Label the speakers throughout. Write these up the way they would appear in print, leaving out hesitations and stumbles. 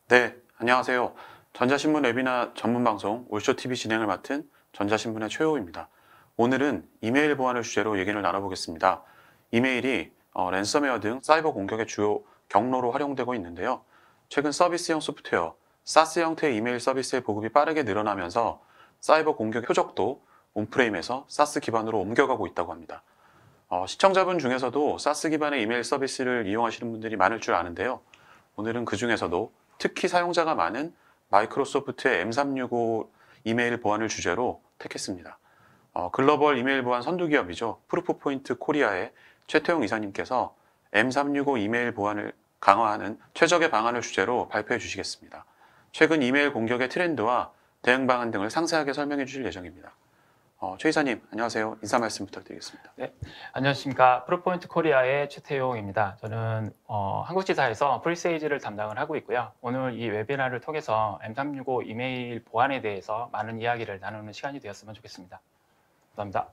Speaker 1: 네, 안녕하세요. 전자신문 웹이나 전문방송 올쇼TV 진행을 맡은 전자신문의 최호입니다. 오늘은 이메일 보안을 주제로 얘기를 나눠보겠습니다. 이메일이 랜섬웨어 등 사이버 공격의 주요 경로로 활용되고 있는데요. 최근 서비스형 소프트웨어, 사스 형태의 이메일 서비스의 보급이 빠르게 늘어나면서 사이버 공격 표적도 온프레임에서 사스 기반으로 옮겨가고 있다고 합니다. 시청자분 중에서도 사스 기반의 이메일 서비스를 이용하시는 분들이 많을 줄 아는데요. 오늘은 그 중에서도 특히 사용자가 많은 마이크로소프트의 M365 이메일 보안을 주제로 택했습니다. 글로벌 이메일 보안 선두기업이죠. 프루프포인트 코리아의 최태용 이사님께서 M365 이메일 보안을 강화하는 최적의 방안을 주제로 발표해 주시겠습니다. 최근 이메일 공격의 트렌드와 대응 방안 등을 상세하게 설명해 주실 예정입니다. 최 이사님, 안녕하세요. 인사 말씀 부탁드리겠습니다.
Speaker 2: 네, 안녕하십니까. 프로포인트 코리아의 최태용입니다. 저는 한국지사에서 프리세일즈를 담당을 하고 있고요. 오늘 이 웨비나를 통해서 M365 이메일 보안에 대해서 많은 이야기를 나누는 시간이 되었으면 좋겠습니다. 감사합니다.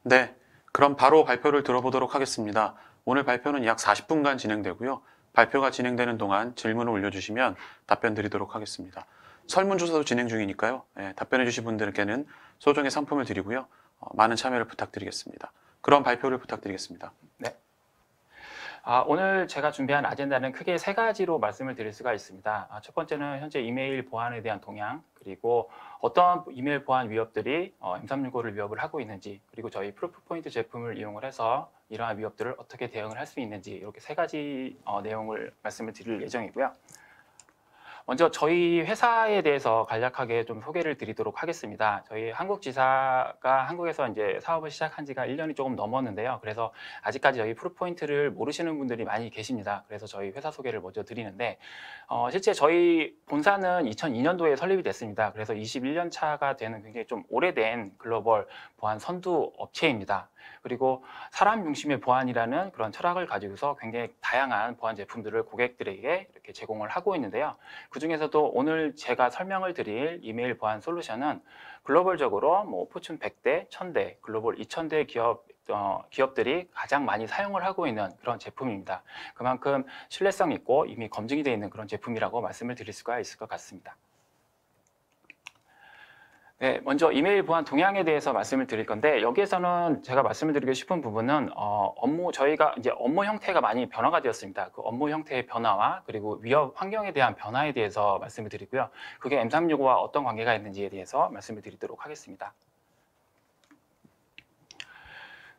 Speaker 1: 네, 그럼 바로 발표를 들어보도록 하겠습니다. 오늘 발표는 약 40분간 진행되고요. 발표가 진행되는 동안 질문을 올려주시면 답변 드리도록 하겠습니다. 설문조사도 진행 중이니까요. 답변해 주신 분들께는 소정의 상품을 드리고요. 많은 참여를 부탁드리겠습니다. 그럼 발표를 부탁드리겠습니다.
Speaker 2: 네. 오늘 제가 준비한 아젠다는 크게 세 가지로 말씀을 드릴 수가 있습니다. 첫 번째는 현재 이메일 보안에 대한 동향, 그리고 어떤 이메일 보안 위협들이 M365를 위협을 하고 있는지, 그리고 저희 프루프포인트 제품을 이용을 해서 이러한 위협들을 어떻게 대응을 할 수 있는지, 이렇게 세 가지 내용을 말씀을 드릴 예정이고요. 먼저 저희 회사에 대해서 간략하게 좀 소개를 드리도록 하겠습니다. 저희 한국지사가 한국에서 이제 사업을 시작한 지가 1년이 조금 넘었는데요. 그래서 아직까지 저희 프루포인트를 모르시는 분들이 많이 계십니다. 그래서 저희 회사 소개를 먼저 드리는데, 실제 저희 본사는 2002년도에 설립이 됐습니다. 그래서 21년 차가 되는 굉장히 좀 오래된 글로벌 보안 선두 업체입니다. 그리고 사람 중심의 보안이라는 그런 철학을 가지고서 굉장히 다양한 보안 제품들을 고객들에게 이렇게 제공을 하고 있는데요. 그 중에서도 오늘 제가 설명을 드릴 이메일 보안 솔루션은 글로벌적으로 포춘 100대, 1000대, 글로벌 2000대 기업들이 가장 많이 사용을 하고 있는 그런 제품입니다. 그만큼 신뢰성 있고 이미 검증이 되어 있는 그런 제품이라고 말씀을 드릴 수가 있을 것 같습니다. 네, 먼저 이메일 보안 동향에 대해서 말씀을 드릴 건데, 여기에서는 제가 말씀을 드리고 싶은 부분은 저희가 이제 업무 형태가 많이 변화가 되었습니다. 그 업무 형태의 변화와 그리고 위협 환경에 대한 변화에 대해서 말씀을 드리고요. 그게 M365와 어떤 관계가 있는지에 대해서 말씀을 드리도록 하겠습니다.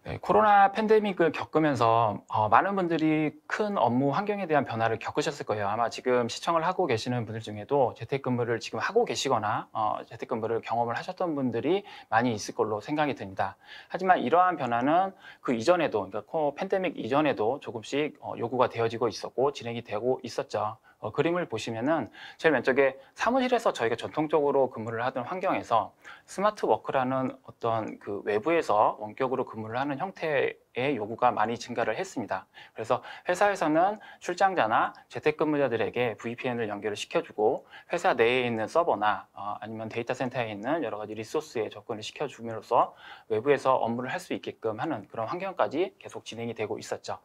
Speaker 2: 네, 코로나 팬데믹을 겪으면서 많은 분들이 큰 업무 환경에 대한 변화를 겪으셨을 거예요. 아마 지금 시청을 하고 계시는 분들 중에도 재택근무를 지금 하고 계시거나 재택근무를 경험을 하셨던 분들이 많이 있을 걸로 생각이 듭니다. 하지만 이러한 변화는 그 이전에도, 그러니까 팬데믹 이전에도 조금씩 요구가 되어지고 있었고 진행이 되고 있었죠. 그림을 보시면은 제일 왼쪽에 사무실에서 저희가 전통적으로 근무를 하던 환경에서 스마트 워크라는 어떤 그 외부에서 원격으로 근무를 하는 형태의 요구가 많이 증가를 했습니다. 그래서 회사에서는 출장자나 재택근무자들에게 VPN을 연결을 시켜주고 회사 내에 있는 서버나 아니면 데이터 센터에 있는 여러 가지 리소스에 접근을 시켜줌으로써 외부에서 업무를 할 수 있게끔 하는 그런 환경까지 계속 진행이 되고 있었죠.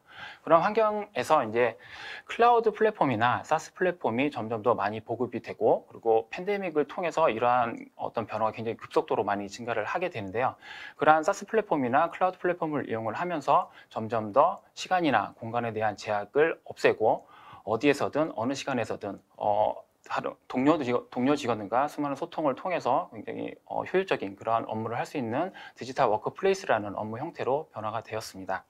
Speaker 2: 그런 환경에서 이제 클라우드 플랫폼이나 사스 플랫폼이 점점 더 많이 보급이 되고, 그리고 팬데믹을 통해서 이러한 어떤 변화가 굉장히 급속도로 많이 증가를 하게 되는데요. 그러한 사스 플랫폼이나 클라우드 플랫폼을 이용을 하면서 점점 더 시간이나 공간에 대한 제약을 없애고 어디에서든 어느 시간에서든 동료 직원들과 수많은 소통을 통해서 굉장히 효율적인 그러한 업무를 할 수 있는 디지털 워크플레이스라는 업무 형태로 변화가 되었습니다.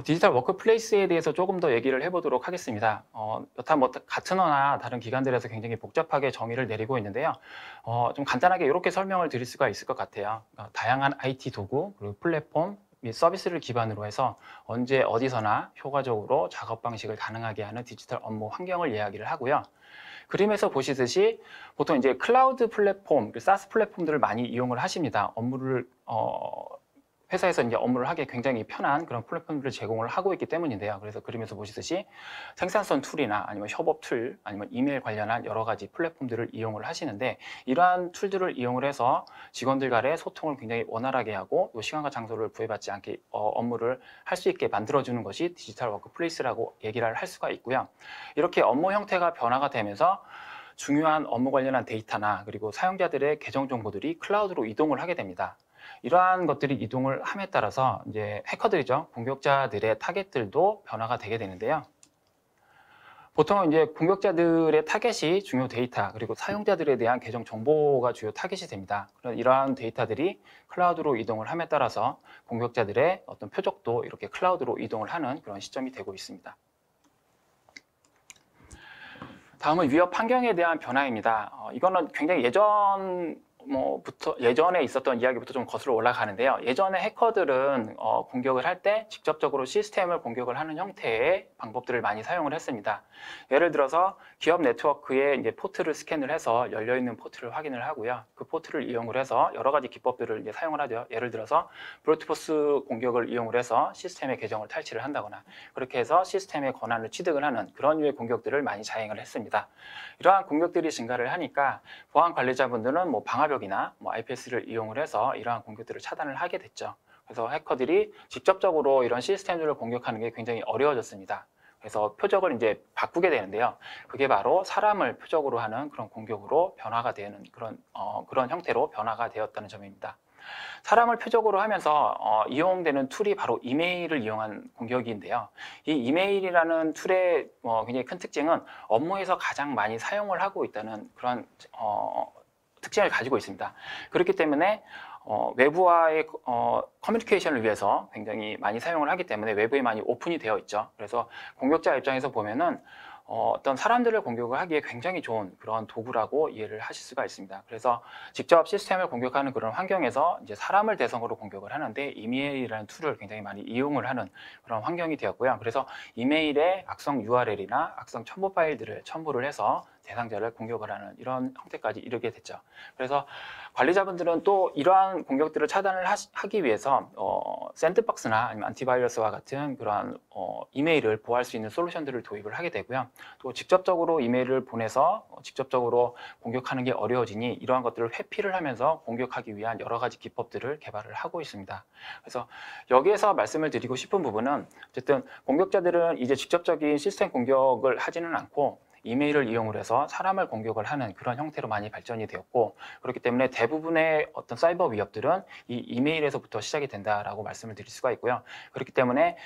Speaker 2: 디지털 워크플레이스에 대해서 조금 더 얘기를 해보도록 하겠습니다. 여타 가트너나 다른 기관들에서 굉장히 복잡하게 정의를 내리고 있는데요. 좀 간단하게 이렇게 설명을 드릴 수가 있을 것 같아요. 다양한 IT 도구, 그리고 플랫폼 및 서비스를 기반으로 해서 언제 어디서나 효과적으로 작업 방식을 가능하게 하는 디지털 업무 환경을 이야기를 하고요. 그림에서 보시듯이 보통 이제 클라우드 플랫폼, 사스 플랫폼들을 많이 이용을 하십니다. 업무를 회사에서 이제 업무를 하기 굉장히 편한 그런 플랫폼들을 제공을 하고 있기 때문인데요. 그래서 그림에서 보시듯이 생산성 툴이나 아니면 협업 툴, 아니면 이메일 관련한 여러 가지 플랫폼들을 이용을 하시는데, 이러한 툴들을 이용을 해서 직원들 간의 소통을 굉장히 원활하게 하고 또 시간과 장소를 구애받지 않게 업무를 할 수 있게 만들어주는 것이 디지털 워크플레이스라고 얘기를 할 수가 있고요. 이렇게 업무 형태가 변화가 되면서 중요한 업무 관련한 데이터나 그리고 사용자들의 계정 정보들이 클라우드로 이동을 하게 됩니다. 이러한 것들이 이동을 함에 따라서 이제 해커들이죠. 공격자들의 타겟들도 변화가 되게 되는데요. 보통은 이제 공격자들의 타겟이 중요 데이터, 그리고 사용자들에 대한 계정 정보가 주요 타겟이 됩니다. 이러한 데이터들이 클라우드로 이동을 함에 따라서 공격자들의 어떤 표적도 이렇게 클라우드로 이동을 하는 그런 시점이 되고 있습니다. 다음은 위협 환경에 대한 변화입니다. 이거는 굉장히 예전에 있었던 이야기부터 좀 거슬러 올라가는데요. 예전에 해커들은 공격을 할 때 직접적으로 시스템을 공격을 하는 형태의 방법들을 많이 사용을 했습니다. 예를 들어서 기업 네트워크에 이제 포트를 스캔을 해서 열려 있는 포트를 확인을 하고요. 그 포트를 이용을 해서 여러 가지 기법들을 이제 사용을 하죠. 예를 들어서 브루트포스 공격을 이용을 해서 시스템의 계정을 탈취를 한다거나, 그렇게 해서 시스템의 권한을 취득을 하는 그런 류의 공격들을 많이 자행을 했습니다. 이러한 공격들이 증가를 하니까 보안 관리자분들은 방화벽이나 IPS를 이용을 해서 이러한 공격들을 차단을 하게 됐죠. 그래서 해커들이 직접적으로 이런 시스템들을 공격하는 게 굉장히 어려워졌습니다. 그래서 표적을 이제 바꾸게 되는데요. 그게 바로 사람을 표적으로 하는 그런 공격으로 변화가 되는 그런 형태로 변화가 되었다는 점입니다. 사람을 표적으로 하면서 이용되는 툴이 바로 이메일을 이용한 공격인데요. 이 이메일이라는 툴의 굉장히 큰 특징은 업무에서 가장 많이 사용을 하고 있다는 그런 특징을 가지고 있습니다. 그렇기 때문에 외부와의 커뮤니케이션을 위해서 굉장히 많이 사용을 하기 때문에 외부에 많이 오픈이 되어 있죠. 그래서 공격자 입장에서 보면은 어떤 사람들을 공격을 하기에 굉장히 좋은 그런 도구라고 이해를 하실 수가 있습니다. 그래서 직접 시스템을 공격하는 그런 환경에서 이제 사람을 대상으로 공격을 하는데 이메일이라는 툴을 굉장히 많이 이용을 하는 그런 환경이 되었고요. 그래서 이메일에 악성 URL이나 악성 첨부 파일들을 첨부를 해서 대상자를 공격을 하는 이런 형태까지 이르게 됐죠. 그래서 관리자분들은 또 이러한 공격들을 차단을 하기 위해서 샌드박스나 아니면 안티바이러스와 같은 그러한 이메일을 보호할 수 있는 솔루션들을 도입을 하게 되고요. 또 직접적으로 이메일을 보내서 직접적으로 공격하는 게 어려워지니 이러한 것들을 회피를 하면서 공격하기 위한 여러 가지 기법들을 개발을 하고 있습니다. 그래서 여기에서 말씀을 드리고 싶은 부분은 어쨌든 공격자들은 이제 직접적인 시스템 공격을 하지는 않고 이메일을 이용을 해서 사람을 공격을 하는 그런 형태로 많이 발전이 되었고, 그렇기 때문에 대부분의 어떤 사이버 위협들은 이 이메일에서부터 시작이 된다라고 말씀을 드릴 수가 있고요. 그렇기 때문에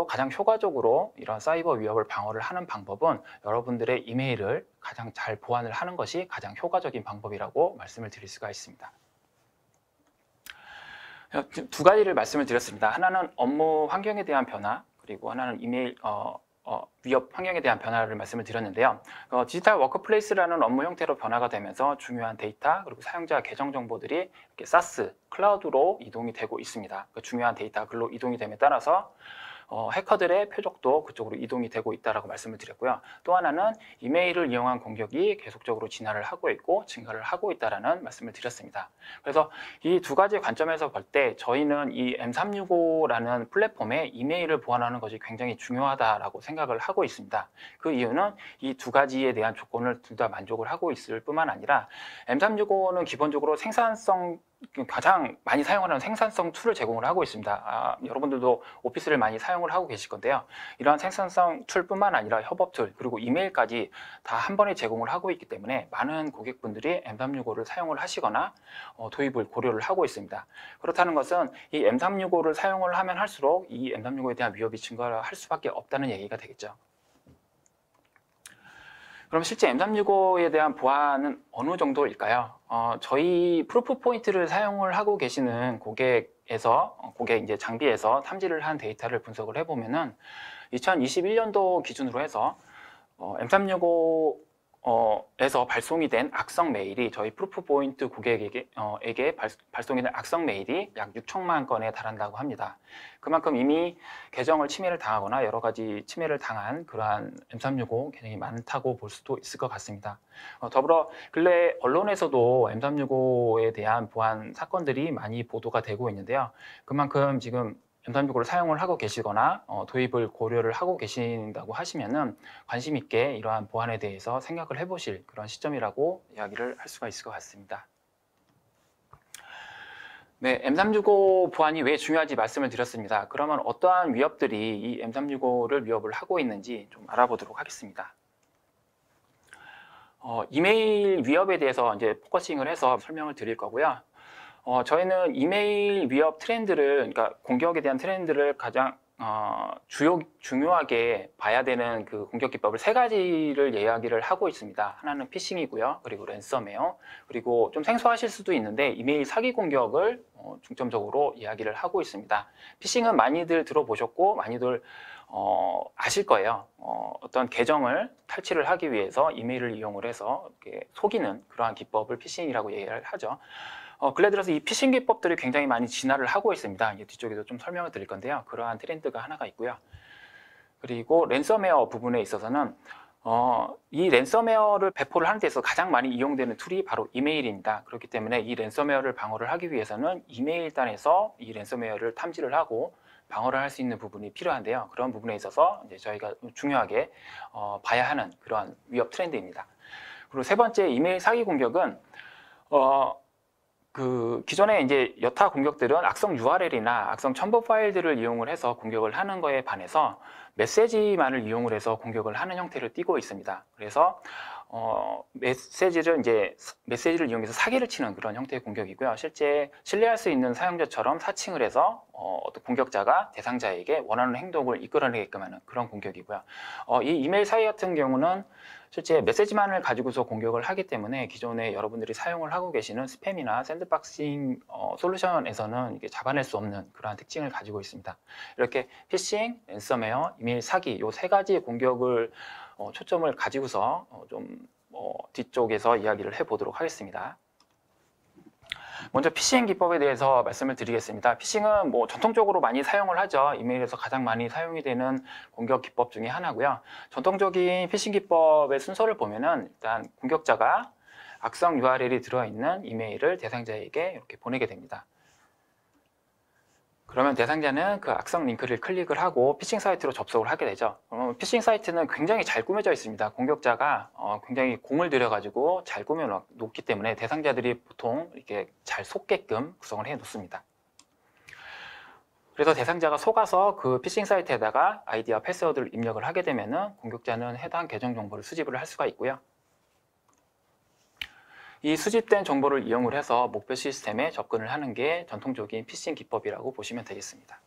Speaker 2: 가장 효과적으로 이런 사이버 위협을 방어를 하는 방법은 여러분들의 이메일을 가장 잘 보안을 하는 것이 가장 효과적인 방법이라고 말씀을 드릴 수가 있습니다. 두 가지를 말씀을 드렸습니다. 하나는 업무 환경에 대한 변화, 그리고 하나는 이메일 위협 환경에 대한 변화를 말씀을 드렸는데요. 디지털 워크플레이스라는 업무 형태로 변화가 되면서 중요한 데이터 그리고 사용자 계정 정보들이 이렇게 SaaS, 클라우드로 이동이 되고 있습니다. 중요한 데이터가 글로 이동이 됨에 따라서 해커들의 표적도 그쪽으로 이동이 되고 있다라고 말씀을 드렸고요. 또 하나는 이메일을 이용한 공격이 계속적으로 진화를 하고 있고 증가를 하고 있다라는 말씀을 드렸습니다. 그래서 이 두 가지 관점에서 볼 때 저희는 이 M365라는 플랫폼에 이메일을 보완하는 것이 굉장히 중요하다라고 생각을 하고 있습니다. 그 이유는 이 두 가지에 대한 조건을 둘 다 만족을 하고 있을 뿐만 아니라 M365는 기본적으로 가장 많이 사용하는 생산성 툴을 제공을 하고 있습니다. 여러분들도 오피스를 많이 사용을 하고 계실 건데요. 이러한 생산성 툴뿐만 아니라 협업 툴 그리고 이메일까지 다 한 번에 제공을 하고 있기 때문에 많은 고객분들이 M365를 사용을 하시거나 도입을 고려를 하고 있습니다. 그렇다는 것은 이 M365를 사용을 하면 할수록 이 M365에 대한 위협이 증가할 수밖에 없다는 얘기가 되겠죠. 그럼 실제 M365에 대한 보안은 어느 정도일까요? 저희 프루프 포인트를 사용을 하고 계시는 고객 이제 장비에서 탐지를 한 데이터를 분석을 해보면은 2021년도 기준으로 해서 M365 에서 발송이 된 악성 메일이 저희 프루프포인트 고객에게 발송이 된 악성 메일이 약 6천만 건에 달한다고 합니다. 그만큼 이미 계정을 침해를 당하거나 여러 가지 침해를 당한 그러한 M365 계정이 많다고 볼 수도 있을 것 같습니다. 더불어 근래 언론에서도 M365에 대한 보안 사건들이 많이 보도가 되고 있는데요. 그만큼 지금 M365를 사용을 하고 계시거나 도입을 고려를 하고 계신다고 하시면은 관심 있게 이러한 보안에 대해서 생각을 해보실 그런 시점이라고 이야기를 할 수가 있을 것 같습니다. 네, M365 보안이 왜 중요한지 말씀을 드렸습니다. 그러면 어떠한 위협들이 이 M365를 위협을 하고 있는지 좀 알아보도록 하겠습니다. 이메일 위협에 대해서 이제 포커싱을 해서 설명을 드릴 거고요. 저희는 이메일 위협 트렌드를, 그러니까 공격에 대한 트렌드를 가장 중요하게 봐야 되는 그 공격 기법을 세 가지를 이야기를 하고 있습니다. 하나는 피싱이고요. 그리고 랜섬웨어, 그리고 좀 생소하실 수도 있는데 이메일 사기 공격을 중점적으로 이야기를 하고 있습니다. 피싱은 많이들 들어보셨고 많이들 아실 거예요. 어떤 계정을 탈취를 하기 위해서 이메일을 이용을 해서 이렇게 속이는 그러한 기법을 피싱이라고 얘기를 하죠. 근래 들어서 이 피싱 기법들이 굉장히 많이 진화를 하고 있습니다. 이제 뒤쪽에도 좀 설명을 드릴 건데요. 그러한 트렌드가 하나가 있고요. 그리고 랜섬웨어 부분에 있어서는 이 랜섬웨어를 배포를 하는 데 있어서 가장 많이 이용되는 툴이 바로 이메일입니다. 그렇기 때문에 이 랜섬웨어를 방어를 하기 위해서는 이메일단에서 이 랜섬웨어를 탐지를 하고 방어를 할 수 있는 부분이 필요한데요. 그런 부분에 있어서 이제 저희가 중요하게 봐야 하는 그런 위협 트렌드입니다. 그리고 세 번째, 이메일 사기 공격은 기존에 이제 여타 공격들은 악성 URL이나 악성 첨부 파일들을 이용을 해서 공격을 하는 거에 반해서 메시지만을 이용을 해서 공격을 하는 형태를 띠고 있습니다. 그래서 메시지를 이용해서 사기를 치는 그런 형태의 공격이고요. 실제 신뢰할 수 있는 사용자처럼 사칭을 해서 어떤 공격자가 대상자에게 원하는 행동을 이끌어내게끔 하는 그런 공격이고요. 이 이메일 사기 같은 경우는 실제 메시지만을 가지고서 공격을 하기 때문에 기존에 여러분들이 사용을 하고 계시는 스팸이나 샌드박싱 솔루션에서는 이게 잡아낼 수 없는 그러한 특징을 가지고 있습니다. 이렇게 피싱, 랜섬웨어, 이메일 사기 이 세 가지 공격을 초점을 가지고서 뒤쪽에서 이야기를 해보도록 하겠습니다. 먼저 피싱 기법에 대해서 말씀을 드리겠습니다. 피싱은 전통적으로 많이 사용을 하죠. 이메일에서 가장 많이 사용이 되는 공격 기법 중에 하나고요. 전통적인 피싱 기법의 순서를 보면은 일단 공격자가 악성 URL이 들어있는 이메일을 대상자에게 이렇게 보내게 됩니다. 그러면 대상자는 그 악성 링크를 클릭을 하고 피싱 사이트로 접속을 하게 되죠. 피싱 사이트는 굉장히 잘 꾸며져 있습니다. 공격자가 굉장히 공을 들여가지고 잘 꾸며 놓기 때문에 대상자들이 보통 이렇게 잘 속게끔 구성을 해 놓습니다. 그래서 대상자가 속아서 그 피싱 사이트에다가 아이디와 패스워드를 입력을 하게 되면은 공격자는 해당 계정 정보를 수집을 할 수가 있고요. 이 수집된 정보를 이용을 해서 목표 시스템에 접근을 하는 게 전통적인 피싱 기법이라고 보시면 되겠습니다.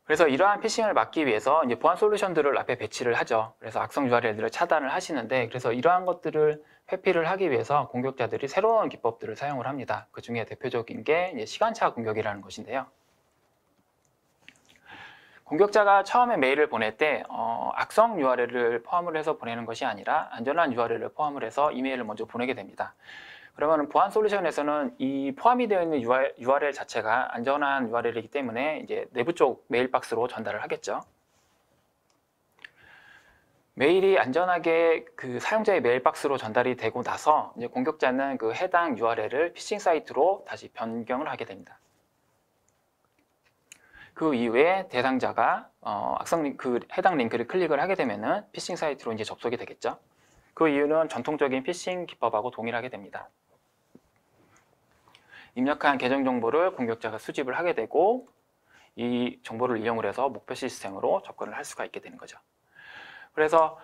Speaker 2: 그래서 이러한 피싱을 막기 위해서 이제 보안 솔루션들을 앞에 배치를 하죠. 그래서 악성 URL들을 차단을 하시는데, 그래서 이러한 것들을 회피를 하기 위해서 공격자들이 새로운 기법들을 사용을 합니다. 그 중에 대표적인 게 이제 시간차 공격이라는 것인데요. 공격자가 처음에 메일을 보낼 때 악성 URL을 포함을 해서 보내는 것이 아니라 안전한 URL을 포함을 해서 이메일을 먼저 보내게 됩니다. 그러면 보안 솔루션에서는 이 포함이 되어 있는 URL 자체가 안전한 URL이기 때문에 이제 내부 쪽 메일 박스로 전달을 하겠죠. 메일이 안전하게 그 사용자의 메일 박스로 전달이 되고 나서 이제 공격자는 그 해당 URL을 피싱 사이트로 다시 변경을 하게 됩니다. 그 이후에 대상자가 해당 링크를 클릭을 하게 되면은 피싱 사이트로 이제 접속이 되겠죠. 그 이유는 전통적인 피싱 기법하고 동일하게 됩니다. 입력한 계정 정보를 공격자가 수집을 하게 되고 이 정보를 이용을 해서 목표 시스템으로 접근을 할 수가 있게 되는 거죠. 그래서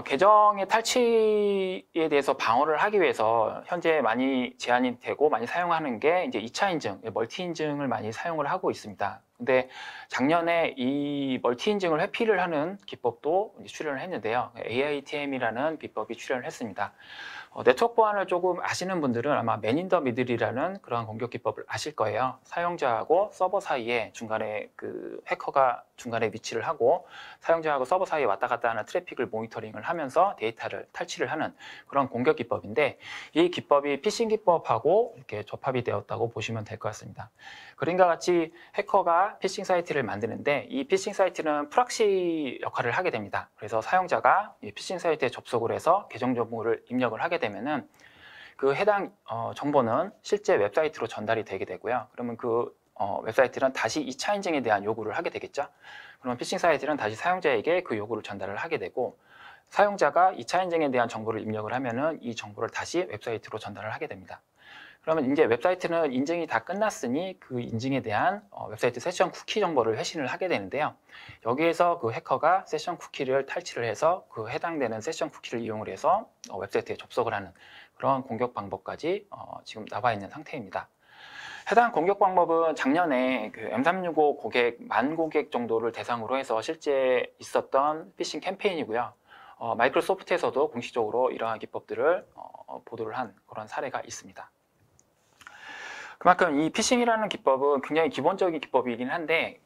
Speaker 2: 계정의 탈취에 대해서 방어를 하기 위해서 현재 많이 제한이 되고 많이 사용하는 게 이제 2차 인증, 멀티 인증을 많이 사용을 하고 있습니다. 근데 작년에 이 멀티 인증을 회피를 하는 기법도 출연을 했는데요. AITM이라는 비법이 출연을 했습니다. 네트워크 보안을 조금 아시는 분들은 아마 맨 인 더 미들이라는 그런 공격 기법을 아실 거예요. 사용자하고 서버 사이에 중간에 그 해커가 중간에 위치를 하고 사용자하고 서버 사이에 왔다 갔다 하는 트래픽을 모니터링을 하면서 데이터를 탈취를 하는 그런 공격 기법인데, 이 기법이 피싱 기법하고 이렇게 접합이 되었다고 보시면 될 것 같습니다. 그림과 같이 해커가 피싱 사이트를 만드는데, 이 피싱 사이트는 프락시 역할을 하게 됩니다. 그래서 사용자가 이 피싱 사이트에 접속을 해서 계정 정보를 입력을 하게 되면은 그 해당 정보는 실제 웹사이트로 전달이 되게 되고요. 그러면 그 웹사이트는 다시 2차 인증에 대한 요구를 하게 되겠죠. 그러면 피싱 사이트는 다시 사용자에게 그 요구를 전달을 하게 되고, 사용자가 2차 인증에 대한 정보를 입력을 하면은 이 정보를 다시 웹사이트로 전달을 하게 됩니다. 그러면 이제 웹사이트는 인증이 다 끝났으니 그 인증에 대한 웹사이트 세션 쿠키 정보를 회신을 하게 되는데요. 여기에서 그 해커가 세션 쿠키를 탈취를 해서 그 해당되는 세션 쿠키를 이용을 해서 웹사이트에 접속을 하는 그런 공격 방법까지 지금 나와 있는 상태입니다. 해당 공격 방법은 작년에 그 M365 고객, 만 고객 정도를 대상으로 해서 실제 있었던 피싱 캠페인이고요. 마이크로소프트에서도 공식적으로 이러한 기법들을 보도를 한 그런 사례가 있습니다. 그만큼 이 피싱이라는 기법은 굉장히 기본적인 기법이긴 한데,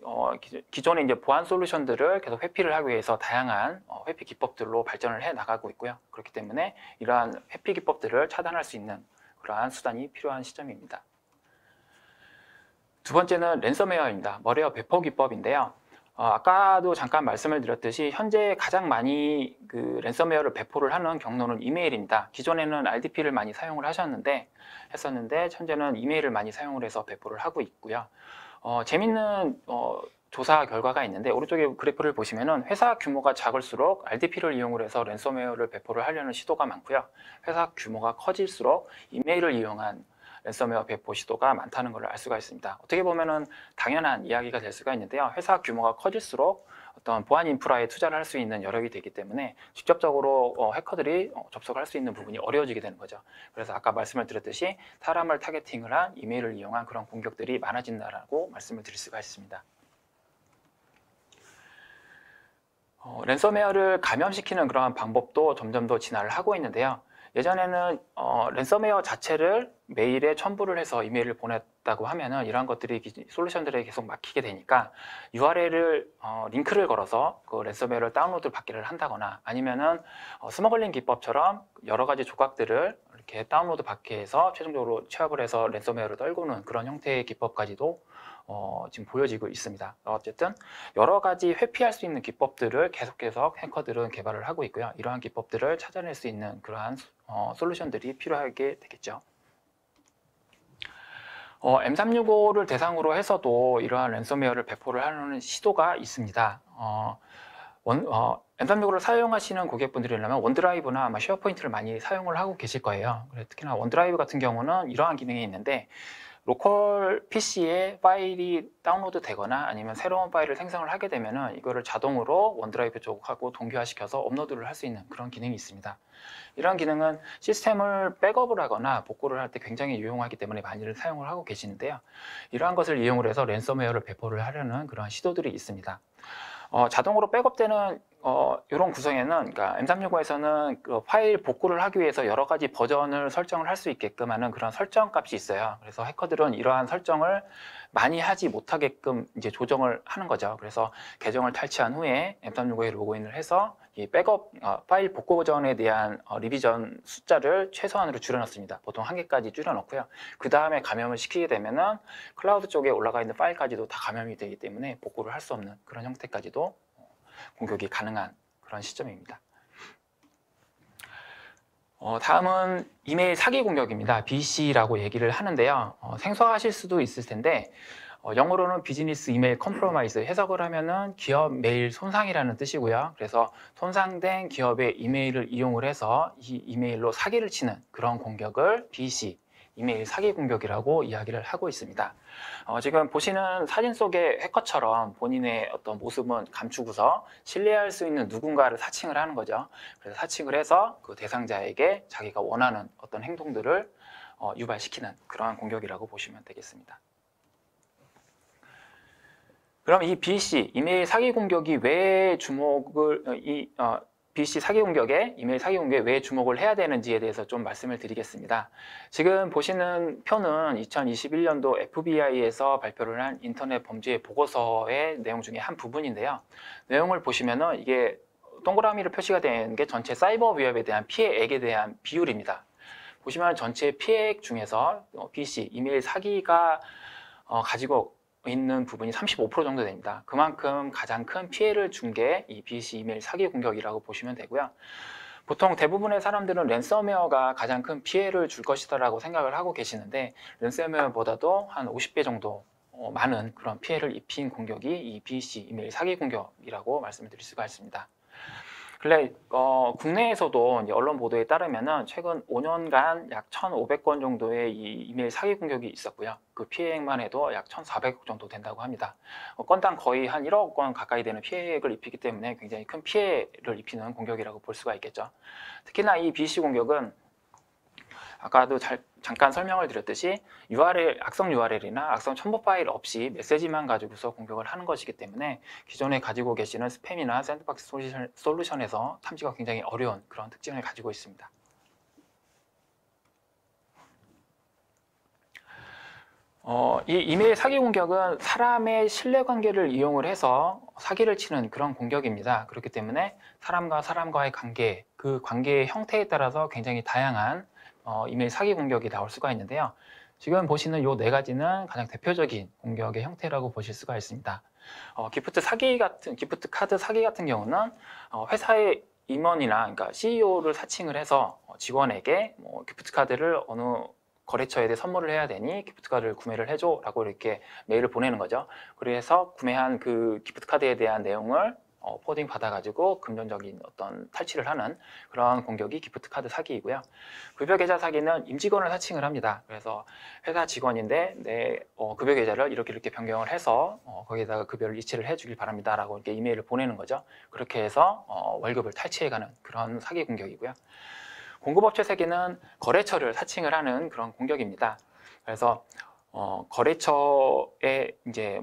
Speaker 2: 기존의 이제 보안 솔루션들을 계속 회피를 하기 위해서 다양한 회피 기법들로 발전을 해 나가고 있고요. 그렇기 때문에 이러한 회피 기법들을 차단할 수 있는 그러한 수단이 필요한 시점입니다. 두 번째는 랜섬웨어입니다. 머레어 배포 기법인데요. 아까도 잠깐 말씀을 드렸듯이 현재 가장 많이 그 랜섬웨어를 배포를 하는 경로는 이메일입니다. 기존에는 RDP를 많이 사용을 했었는데 현재는 이메일을 많이 사용을 해서 배포를 하고 있고요. 재밌는 조사 결과가 있는데, 오른쪽에 그래프를 보시면은 회사 규모가 작을수록 RDP를 이용을 해서 랜섬웨어를 배포를 하려는 시도가 많고요. 회사 규모가 커질수록 이메일을 이용한 랜섬웨어 배포 시도가 많다는 걸 알 수가 있습니다. 어떻게 보면은 당연한 이야기가 될 수가 있는데요. 회사 규모가 커질수록 어떤 보안 인프라에 투자를 할 수 있는 여력이 되기 때문에 직접적으로 해커들이 접속할 수 있는 부분이 어려워지게 되는 거죠. 그래서 아까 말씀을 드렸듯이 사람을 타겟팅을 한 이메일을 이용한 그런 공격들이 많아진다라고 말씀을 드릴 수가 있습니다. 랜섬웨어를 감염시키는 그러한 방법도 점점 더 진화를 하고 있는데요. 예전에는 랜섬웨어 자체를 메일에 첨부를 해서 이메일을 보냈다고 하면은 이러한 것들이 솔루션들에 계속 막히게 되니까 URL을 링크를 걸어서 그 랜섬웨어를 다운로드 받기를 한다거나, 아니면은 스머글링 기법처럼 여러 가지 조각들을 이렇게 다운로드 받게 해서 최종적으로 취합을 해서 랜섬웨어를 떨구는 그런 형태의 기법까지도 지금 보여지고 있습니다. 어쨌든 여러 가지 회피할 수 있는 기법들을 계속해서 해커들은 개발을 하고 있고요. 이러한 기법들을 찾아낼 수 있는 그러한 솔루션들이 필요하게 되겠죠. M365를 대상으로 해서도 이러한 랜섬웨어를 배포를 하는 시도가 있습니다. M365를 사용하시는 고객분들이라면 원드라이브나 아마 쉐어포인트를 많이 사용을 하고 계실 거예요. 특히나 원드라이브 같은 경우는 이러한 기능이 있는데, 로컬 PC에 파일이 다운로드 되거나 아니면 새로운 파일을 생성을 하게 되면은 이거를 자동으로 원드라이브 쪽하고 동기화시켜서 업로드를 할 수 있는 그런 기능이 있습니다. 이런 기능은 시스템을 백업을 하거나 복구를 할 때 굉장히 유용하기 때문에 많이들 사용을 하고 계시는데요. 이러한 것을 이용을 해서 랜섬웨어를 배포를 하려는 그런 시도들이 있습니다. 자동으로 백업되는 이런 구성에는, 그러니까 M365에서는 그 파일 복구를 하기 위해서 여러 가지 버전을 설정을 할 수 있게끔 하는 그런 설정 값이 있어요. 그래서 해커들은 이러한 설정을 많이 하지 못하게끔 이제 조정을 하는 거죠. 그래서 계정을 탈취한 후에 M365에 로그인을 해서 이 백업 파일 복구 버전에 대한 리비전 숫자를 최소한으로 줄여놨습니다. 보통 1개까지 줄여놓고요. 그 다음에 감염을 시키게 되면은 클라우드 쪽에 올라가 있는 파일까지도 다 감염이 되기 때문에 복구를 할 수 없는 그런 형태까지도 공격이 가능한 그런 시점입니다. 다음은 이메일 사기 공격입니다. BC라고 얘기를 하는데요. 생소하실 수도 있을 텐데, 영어로는 비즈니스 이메일 컴프로마이즈, 해석을 하면은 기업 메일 손상이라는 뜻이고요. 그래서 손상된 기업의 이메일을 이용을 해서 이 이메일로 사기를 치는 그런 공격을 BC, 이메일 사기 공격이라고 이야기를 하고 있습니다. 지금 보시는 사진 속의 해커처럼 본인의 어떤 모습은 감추고서 신뢰할 수 있는 누군가를 사칭을 하는 거죠. 그래서 사칭을 해서 그 대상자에게 자기가 원하는 어떤 행동들을 유발시키는 그러한 공격이라고 보시면 되겠습니다. 그럼 이 BC, 이메일 사기 공격이 왜 주목을, BC 사기 공격에 이메일 사기 공격에 왜 주목을 해야 되는지에 대해서 좀 말씀을 드리겠습니다. 지금 보시는 표는 2021년도 FBI에서 발표를 한 인터넷 범죄 보고서의 내용 중에 한 부분인데요. 내용을 보시면은 이게 동그라미로 표시가 된 게 전체 사이버 위협에 대한 피해액에 대한 비율입니다. 보시면 전체 피해액 중에서 BC 이메일 사기가 가지고 있는 부분이 35% 정도 됩니다. 그만큼 가장 큰 피해를 준 게 이 BC 이메일 사기 공격이라고 보시면 되고요. 보통 대부분의 사람들은 랜섬웨어가 가장 큰 피해를 줄 것이다라고 생각을 하고 계시는데 랜섬웨어보다도 한 50배 정도 많은 그런 피해를 입힌 공격이 이 BC 이메일 사기 공격이라고 말씀을 드릴 수가 있습니다. 근데 국내에서도 이제 언론 보도에 따르면은 최근 5년간 약 1,500건 정도의 이 이메일 사기 공격이 있었고요. 그 피해액만 해도 약 1,400억 정도 된다고 합니다. 건당 거의 한 1억 원 가까이 되는 피해액을 입히기 때문에 굉장히 큰 피해를 입히는 공격이라고 볼 수가 있겠죠. 특히나 이 BC 공격은 아까도 잠깐 설명을 드렸듯이 악성 URL이나 악성 첨부 파일 없이 메시지만 가지고서 공격을 하는 것이기 때문에 기존에 가지고 계시는 스팸이나 샌드박스 솔루션에서 탐지가 굉장히 어려운 그런 특징을 가지고 있습니다. 이 이메일 사기 공격은 사람의 신뢰관계를 이용을 해서 사기를 치는 그런 공격입니다. 그렇기 때문에 사람과 사람과의 관계, 그 관계의 형태에 따라서 굉장히 다양한 이메일 사기 공격이 나올 수가 있는데요. 지금 보시는 이 네 가지는 가장 대표적인 공격의 형태라고 보실 수가 있습니다. 기프트 카드 사기 같은 경우는 회사의 임원이나 그러니까 CEO를 사칭을 해서 직원에게 기프트 카드를 어느 거래처에 선물을 해야 되니 기프트 카드를 구매를 해줘 라고 이렇게 메일을 보내는 거죠. 그래서 구매한 그 기프트 카드에 대한 내용을 포딩 받아가지고 금전적인 어떤 탈취를 하는 그런 공격이 기프트 카드 사기이고요. 급여 계좌 사기는 임직원을 사칭을 합니다. 그래서 회사 직원인데 내 급여 계좌를 이렇게 변경을 해서 거기에다가 급여를 이체를 해주길 바랍니다 라고 이렇게 이메일을 보내는 거죠. 그렇게 해서 월급을 탈취해가는 그런 사기 공격이고요. 공급업체 사기는 거래처를 사칭을 하는 그런 공격입니다. 그래서 거래처에 이제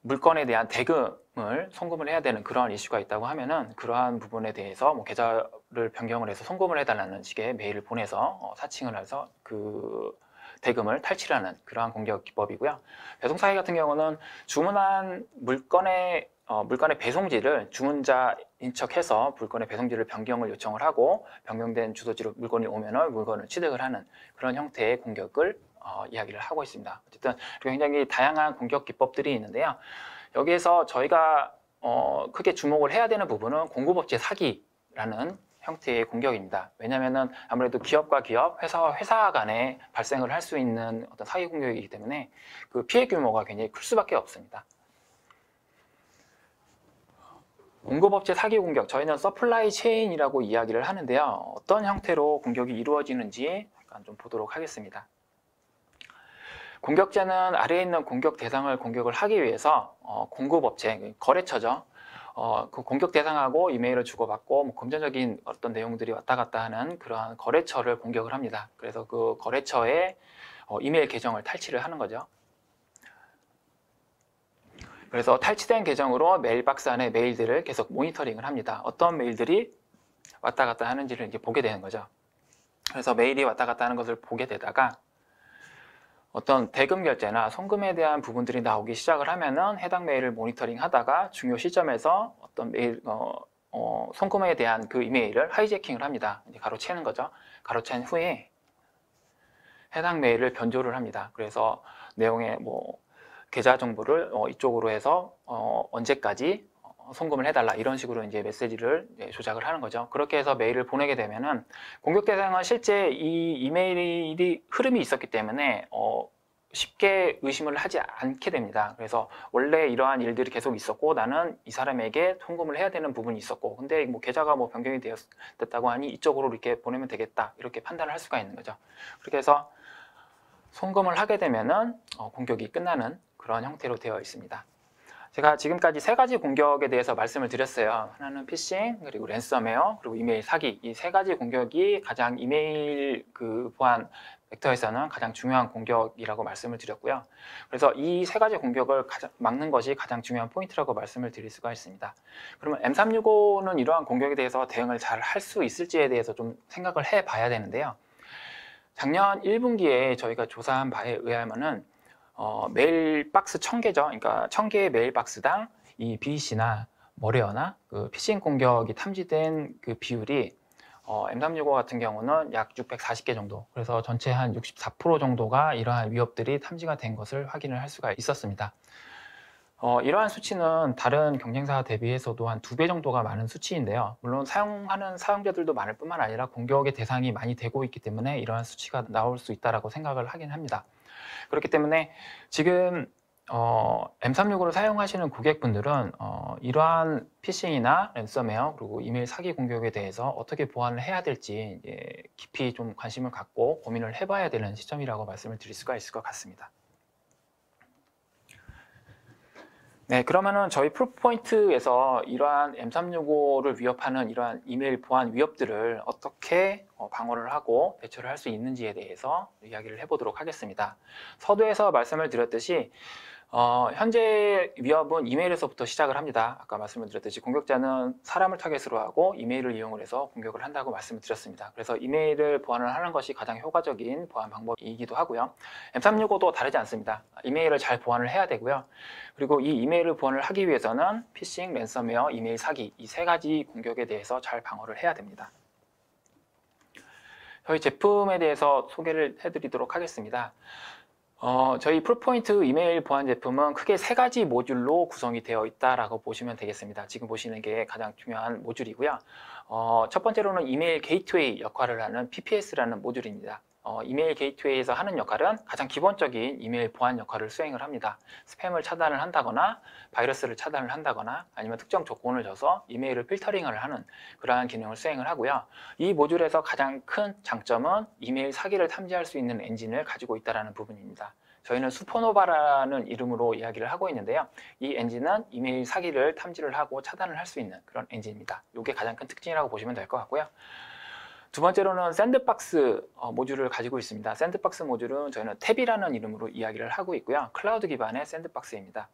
Speaker 2: 물건에 대한 대금을 송금을 해야 되는 그런 이슈가 있다고 하면은 그러한 부분에 대해서 계좌를 변경을 해서 송금을 해달라는 식의 메일을 보내서 사칭을 해서 그 대금을 탈취하는 그러한 공격 기법이고요. 배송사기 같은 경우는 주문한 물건의 배송지를 주문자인 척해서 물건의 배송지를 변경을 요청을 하고 변경된 주소지로 물건이 오면은 물건을 취득을 하는 그런 형태의 공격을 이야기를 하고 있습니다. 어쨌든 굉장히 다양한 공격 기법들이 있는데요. 여기에서 저희가 크게 주목을 해야 되는 부분은 공급업체 사기라는 형태의 공격입니다. 왜냐하면 아무래도 기업과 기업, 회사와 회사 간에 발생을 할 수 있는 어떤 사기 공격이기 때문에 그 피해 규모가 굉장히 클 수밖에 없습니다. 공급업체 사기 공격, 저희는 서플라이 체인이라고 이야기를 하는데요. 어떤 형태로 공격이 이루어지는지 잠깐 좀 보도록 하겠습니다. 공격자는 아래에 있는 공격 대상을 공격을 하기 위해서 공급업체, 거래처죠. 그 공격 대상하고 이메일을 주고받고 금전적인 어떤 내용들이 왔다 갔다 하는 그러한 거래처를 공격을 합니다. 그래서 그 거래처의 이메일 계정을 탈취를 하는 거죠. 그래서 탈취된 계정으로 메일박스 안에 메일들을 계속 모니터링을 합니다. 어떤 메일들이 왔다 갔다 하는지를 이제 보게 되는 거죠. 그래서 메일이 왔다 갔다 하는 것을 보게 되다가 어떤 대금 결제나 송금에 대한 부분들이 나오기 시작을 하면은 해당 메일을 모니터링 하다가 중요 시점에서 어떤 메일, 송금에 대한 그 이메일을 하이제킹을 합니다. 이제 가로채는 거죠. 가로챈 후에 해당 메일을 변조를 합니다. 그래서 내용의 계좌 정보를 이쪽으로 해서 언제까지 송금을 해달라 이런 식으로 이제 메시지를 조작을 하는 거죠. 그렇게 해서 메일을 보내게 되면은 공격 대상은 실제 이 이메일이 흐름이 있었기 때문에 쉽게 의심을 하지 않게 됩니다. 그래서 원래 이러한 일들이 계속 있었고 나는 이 사람에게 송금을 해야 되는 부분이 있었고 근데 계좌가 변경이 됐다고 하니 이쪽으로 이렇게 보내면 되겠다 이렇게 판단을 할 수가 있는 거죠. 그렇게 해서 송금을 하게 되면은 공격이 끝나는 그런 형태로 되어 있습니다. 제가 지금까지 세 가지 공격에 대해서 말씀을 드렸어요. 하나는 피싱, 그리고 랜섬웨어, 그리고 이메일 사기. 이 세 가지 공격이 가장 이메일 보안 벡터에서는 가장 중요한 공격이라고 말씀을 드렸고요. 그래서 이 세 가지 공격을 막는 것이 가장 중요한 포인트라고 말씀을 드릴 수가 있습니다. 그러면 M365는 이러한 공격에 대해서 대응을 잘 할 수 있을지에 대해서 좀 생각을 해 봐야 되는데요. 작년 1분기에 저희가 조사한 바에 의하면은 메일 박스 1000개죠. 그러니까 1000개의 메일 박스당 이 BC나 머레어나 그 피싱 공격이 탐지된 그 비율이 M365 같은 경우는 약 640개 정도, 그래서 전체 한 64% 정도가 이러한 위협들이 탐지가 된 것을 확인을 할 수가 있었습니다. 이러한 수치는 다른 경쟁사 대비해서도 한 2배 정도가 많은 수치인데요. 물론 사용하는 사용자들도 많을 뿐만 아니라 공격의 대상이 많이 되고 있기 때문에 이러한 수치가 나올 수 있다고 생각을 하긴 합니다. 그렇기 때문에 지금 M365를 사용하시는 고객분들은 이러한 피싱이나 랜섬웨어 그리고 이메일 사기 공격에 대해서 어떻게 보완을 해야 될지 깊이 좀 관심을 갖고 고민을 해봐야 되는 시점이라고 말씀을 드릴 수가 있을 것 같습니다. 네, 그러면은 저희 프루프포인트에서 이러한 M365를 위협하는 이러한 이메일 보안 위협들을 어떻게 방어를 하고 대처를 할 수 있는지에 대해서 이야기를 해보도록 하겠습니다. 서두에서 말씀을 드렸듯이 현재 위협은 이메일에서부터 시작을 합니다. 아까 말씀을 드렸듯이 공격자는 사람을 타겟으로 하고 이메일을 이용을 해서 공격을 한다고 말씀을 드렸습니다. 그래서 이메일을 보안을 하는 것이 가장 효과적인 보안 방법이기도 하고요. M365도 다르지 않습니다. 이메일을 잘 보안을 해야 되고요. 그리고 이 이메일을 보안을 하기 위해서는 피싱, 랜섬웨어, 이메일 사기 이 세 가지 공격에 대해서 잘 방어를 해야 됩니다. 저희 제품에 대해서 소개를 해드리도록 하겠습니다. 저희 프루포인트 이메일 보안 제품은 크게 세 가지 모듈로 구성이 되어 있다라고 보시면 되겠습니다. 지금 보시는 게 가장 중요한 모듈이고요. 첫 번째로는 이메일 게이트웨이 역할을 하는 PPS라는 모듈입니다. 이메일 게이트웨이에서 하는 역할은 가장 기본적인 이메일 보안 역할을 수행을 합니다. 스팸을 차단을 한다거나 바이러스를 차단을 한다거나 아니면 특정 조건을 줘서 이메일을 필터링을 하는 그러한 기능을 수행을 하고요. 이 모듈에서 가장 큰 장점은 이메일 사기를 탐지할 수 있는 엔진을 가지고 있다는 부분입니다. 저희는 슈퍼노바라는 이름으로 이야기를 하고 있는데요. 이 엔진은 이메일 사기를 탐지를 하고 차단을 할 수 있는 그런 엔진입니다. 이게 가장 큰 특징이라고 보시면 될 것 같고요. 두 번째로는 샌드박스 모듈을 가지고 있습니다. 샌드박스 모듈은 저희는 탭이라는 이름으로 이야기를 하고 있고요. 클라우드 기반의 샌드박스입니다.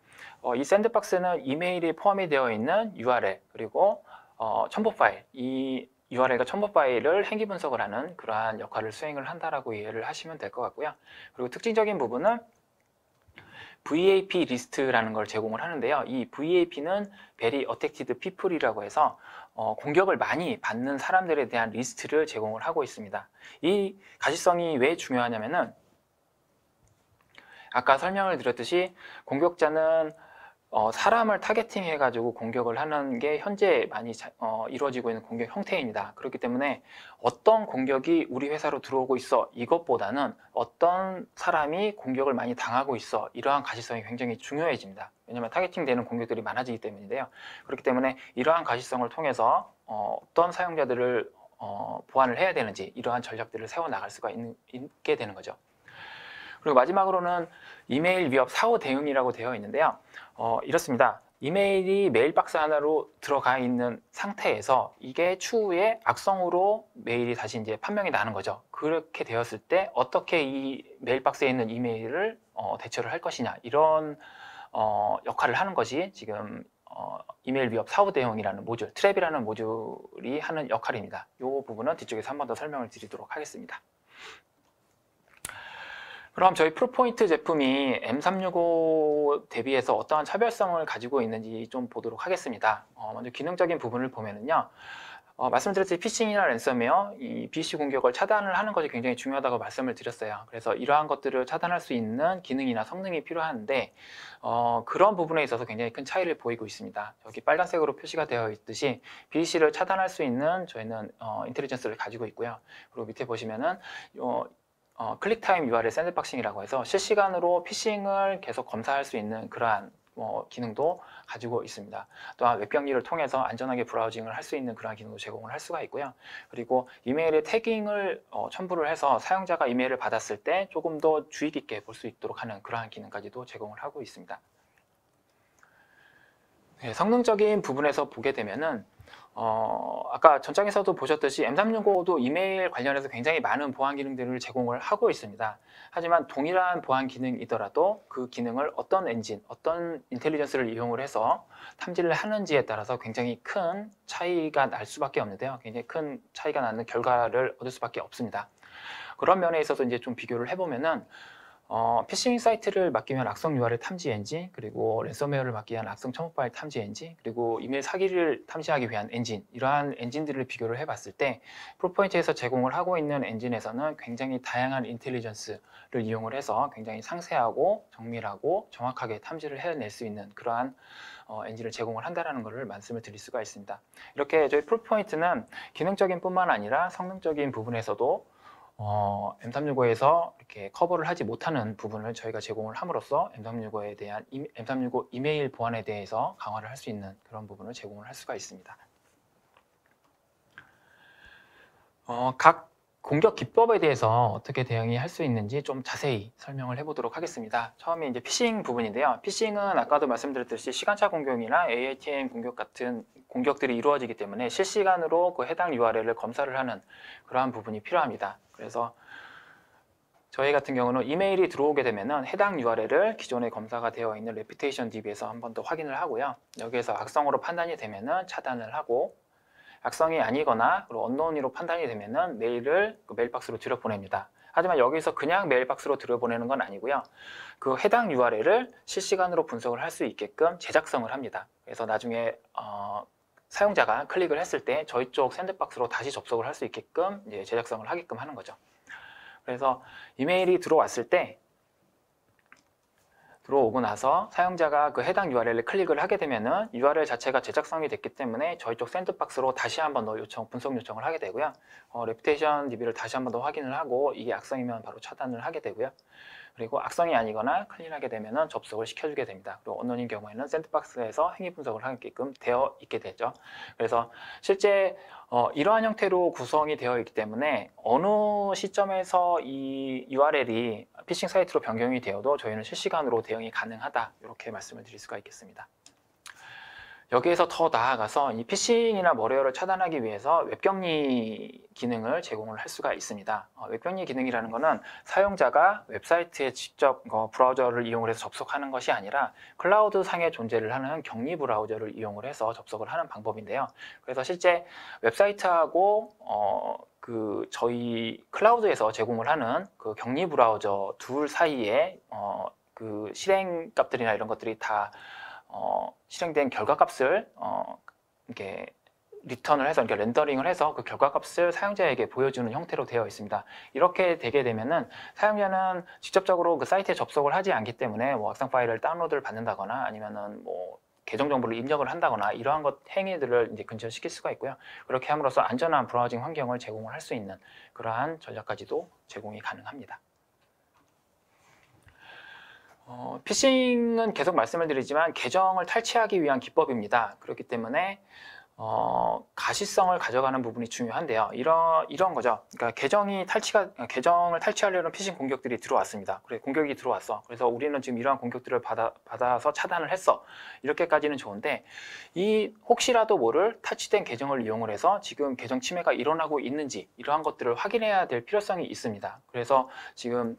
Speaker 2: 이 샌드박스는 이메일이 포함이 되어 있는 URL 그리고 첨부 파일, 이 URL과 첨부 파일을 행위 분석을 하는 그러한 역할을 수행을 한다라고 이해를 하시면 될 것 같고요. 그리고 특징적인 부분은 VAP 리스트라는 걸 제공을 하는데요. 이 VAP는 Very Affected People이라고 해서 공격을 많이 받는 사람들에 대한 리스트를 제공을 하고 있습니다. 이 가시성이 왜 중요하냐면은 아까 설명을 드렸듯이 공격자는 사람을 타겟팅 해가지고 공격을 하는 게 현재 많이 이루어지고 있는 공격 형태입니다. 그렇기 때문에 어떤 공격이 우리 회사로 들어오고 있어 이것보다는 어떤 사람이 공격을 많이 당하고 있어 이러한 가시성이 굉장히 중요해집니다. 왜냐하면 타겟팅 되는 공격들이 많아지기 때문인데요. 그렇기 때문에 이러한 가시성을 통해서 어떤 사용자들을 보완을 해야 되는지 이러한 전략들을 세워나갈 수가 있게 되는 거죠. 그리고 마지막으로는 이메일 위협 사후 대응이라고 되어 있는데요. 이렇습니다. 이메일이 메일박스 하나로 들어가 있는 상태에서 이게 추후에 악성으로 메일이 다시 이제 판명이 나는 거죠. 그렇게 되었을 때 어떻게 이 메일박스에 있는 이메일을 대처를 할 것이냐 이런 역할을 하는 것이 지금 이메일 위협 사후 대응이라는 모듈, 트랩이라는 모듈이 하는 역할입니다. 이 부분은 뒤쪽에서 한 번 더 설명을 드리도록 하겠습니다. 그럼 저희 프루포인트 제품이 M365 대비해서 어떠한 차별성을 가지고 있는지 좀 보도록 하겠습니다. 먼저 기능적인 부분을 보면은요. 말씀드렸듯이 피싱이나 랜섬웨어, 이 BC 공격을 차단을 하는 것이 굉장히 중요하다고 말씀을 드렸어요. 그래서 이러한 것들을 차단할 수 있는 기능이나 성능이 필요한데 그런 부분에 있어서 굉장히 큰 차이를 보이고 있습니다. 여기 빨간색으로 표시가 되어 있듯이 BC를 차단할 수 있는 저희는 인텔리전스를 가지고 있고요. 그리고 밑에 보시면은 클릭타임 URL 샌드박싱이라고 해서 실시간으로 피싱을 계속 검사할 수 있는 그러한 기능도 가지고 있습니다. 또한 웹경리를 통해서 안전하게 브라우징을 할 수 있는 그러한 기능도 제공을 할 수가 있고요. 그리고 이메일에 태깅을 첨부를 해서 사용자가 이메일을 받았을 때 조금 더 주의 깊게 볼 수 있도록 하는 그러한 기능까지도 제공을 하고 있습니다. 네, 성능적인 부분에서 보게 되면은 아까 전장에서도 보셨듯이 M365도 이메일 관련해서 굉장히 많은 보안 기능들을 제공을 하고 있습니다. 하지만 동일한 보안 기능이더라도 그 기능을 어떤 엔진, 어떤 인텔리전스를 이용을 해서 탐지를 하는지에 따라서 굉장히 큰 차이가 날 수밖에 없는데요. 굉장히 큰 차이가 나는 결과를 얻을 수밖에 없습니다. 그런 면에 있어서 이제 좀 비교를 해보면은 피싱 사이트를 막기 위한 악성 URL 탐지 엔진, 그리고 랜섬웨어를 막기 위한 악성 첨부 파일 탐지 엔진, 그리고 이메일 사기를 탐지하기 위한 엔진, 이러한 엔진들을 비교를 해봤을 때 프로포인트에서 제공을 하고 있는 엔진에서는 굉장히 다양한 인텔리전스를 이용을 해서 굉장히 상세하고 정밀하고 정확하게 탐지를 해낼 수 있는 그러한 엔진을 제공을 한다는 것을 말씀을 드릴 수가 있습니다. 이렇게 저희 프로포인트는 기능적인 뿐만 아니라 성능적인 부분에서도 M365에서 이렇게 커버를 하지 못하는 부분을 저희가 제공을 함으로써 M365에 대한 M365 이메일 보안에 대해서 강화를 할 수 있는 그런 부분을 제공을 할 수가 있습니다. 각 공격 기법에 대해서 어떻게 대응이 할 수 있는지 좀 자세히 설명을 해보도록 하겠습니다. 처음에 이제 피싱 부분인데요. 피싱은 아까도 말씀드렸듯이 시간차 공격이나 AITM 공격 같은 공격들이 이루어지기 때문에 실시간으로 그 해당 URL을 검사를 하는 그러한 부분이 필요합니다. 그래서 저희 같은 경우는 이메일이 들어오게 되면은 해당 URL을 기존에 검사가 되어 있는 레퓨테이션 DB에서 한 번 더 확인을 하고요. 여기에서 악성으로 판단이 되면은 차단을 하고, 악성이 아니거나 그리고 언노운으로 판단이 되면은 메일을 그 메일박스로 들여보냅니다. 하지만 여기서 그냥 메일박스로 들여보내는 건 아니고요. 그 해당 URL을 실시간으로 분석을 할 수 있게끔 제작성을 합니다. 그래서 나중에 사용자가 클릭을 했을 때 저희 쪽 샌드박스로 다시 접속을 할 수 있게끔 이제 제작성을 하게끔 하는 거죠. 그래서 이메일이 들어왔을 때 들어오고 나서 사용자가 그 해당 URL을 클릭을 하게 되면은 URL 자체가 제작성이 됐기 때문에 저희 쪽 샌드박스로 다시 한 번 더 분석 요청을 하게 되고요. 레퓨테이션 DB를 다시 한 번 더 확인을 하고 이게 악성이면 바로 차단을 하게 되고요. 그리고 악성이 아니거나 클린하게 되면은 접속을 시켜주게 됩니다. 그리고 언론인 경우에는 샌드박스에서 행위 분석을 하게끔 되어 있게 되죠. 그래서 실제 이러한 형태로 구성이 되어 있기 때문에 어느 시점에서 이 URL이 피싱 사이트로 변경이 되어도 저희는 실시간으로 대응이 가능하다, 이렇게 말씀을 드릴 수가 있겠습니다. 여기에서 더 나아가서 이 피싱이나 머레어를 차단하기 위해서 웹격리 기능을 제공을 할 수가 있습니다. 웹격리 기능이라는 것은 사용자가 웹사이트에 직접 브라우저를 이용을 해서 접속하는 것이 아니라 클라우드 상에 존재를 하는 격리 브라우저를 이용을 해서 접속을 하는 방법인데요. 그래서 실제 웹사이트하고 저희 클라우드에서 제공을 하는 그 격리 브라우저 둘 사이에 그 실행 값들이나 이런 것들이 다 실행된 결과값을 이렇게 리턴을 해서, 이렇게 렌더링을 해서 그 결과값을 사용자에게 보여주는 형태로 되어 있습니다. 이렇게 되게 되면은 사용자는 직접적으로 그 사이트에 접속을 하지 않기 때문에 뭐 악성 파일을 다운로드를 받는다거나 아니면은 뭐 계정 정보를 입력을 한다거나 이러한 행위들을 이제 근절시킬 수가 있고요. 그렇게 함으로써 안전한 브라우징 환경을 제공을 할 수 있는 그러한 전략까지도 제공이 가능합니다. 피싱은 계속 말씀을 드리지만 계정을 탈취하기 위한 기법입니다. 그렇기 때문에 가시성을 가져가는 부분이 중요한데요. 이런 거죠. 그러니까 계정을 탈취하려는 피싱 공격들이 들어왔습니다. 그래, 공격이 들어왔어. 그래서 우리는 지금 이러한 공격들을 받아서 차단을 했어. 이렇게까지는 좋은데, 혹시라도 모를 탈취된 계정을 이용을 해서 지금 계정 침해가 일어나고 있는지 이러한 것들을 확인해야 될 필요성이 있습니다. 그래서 지금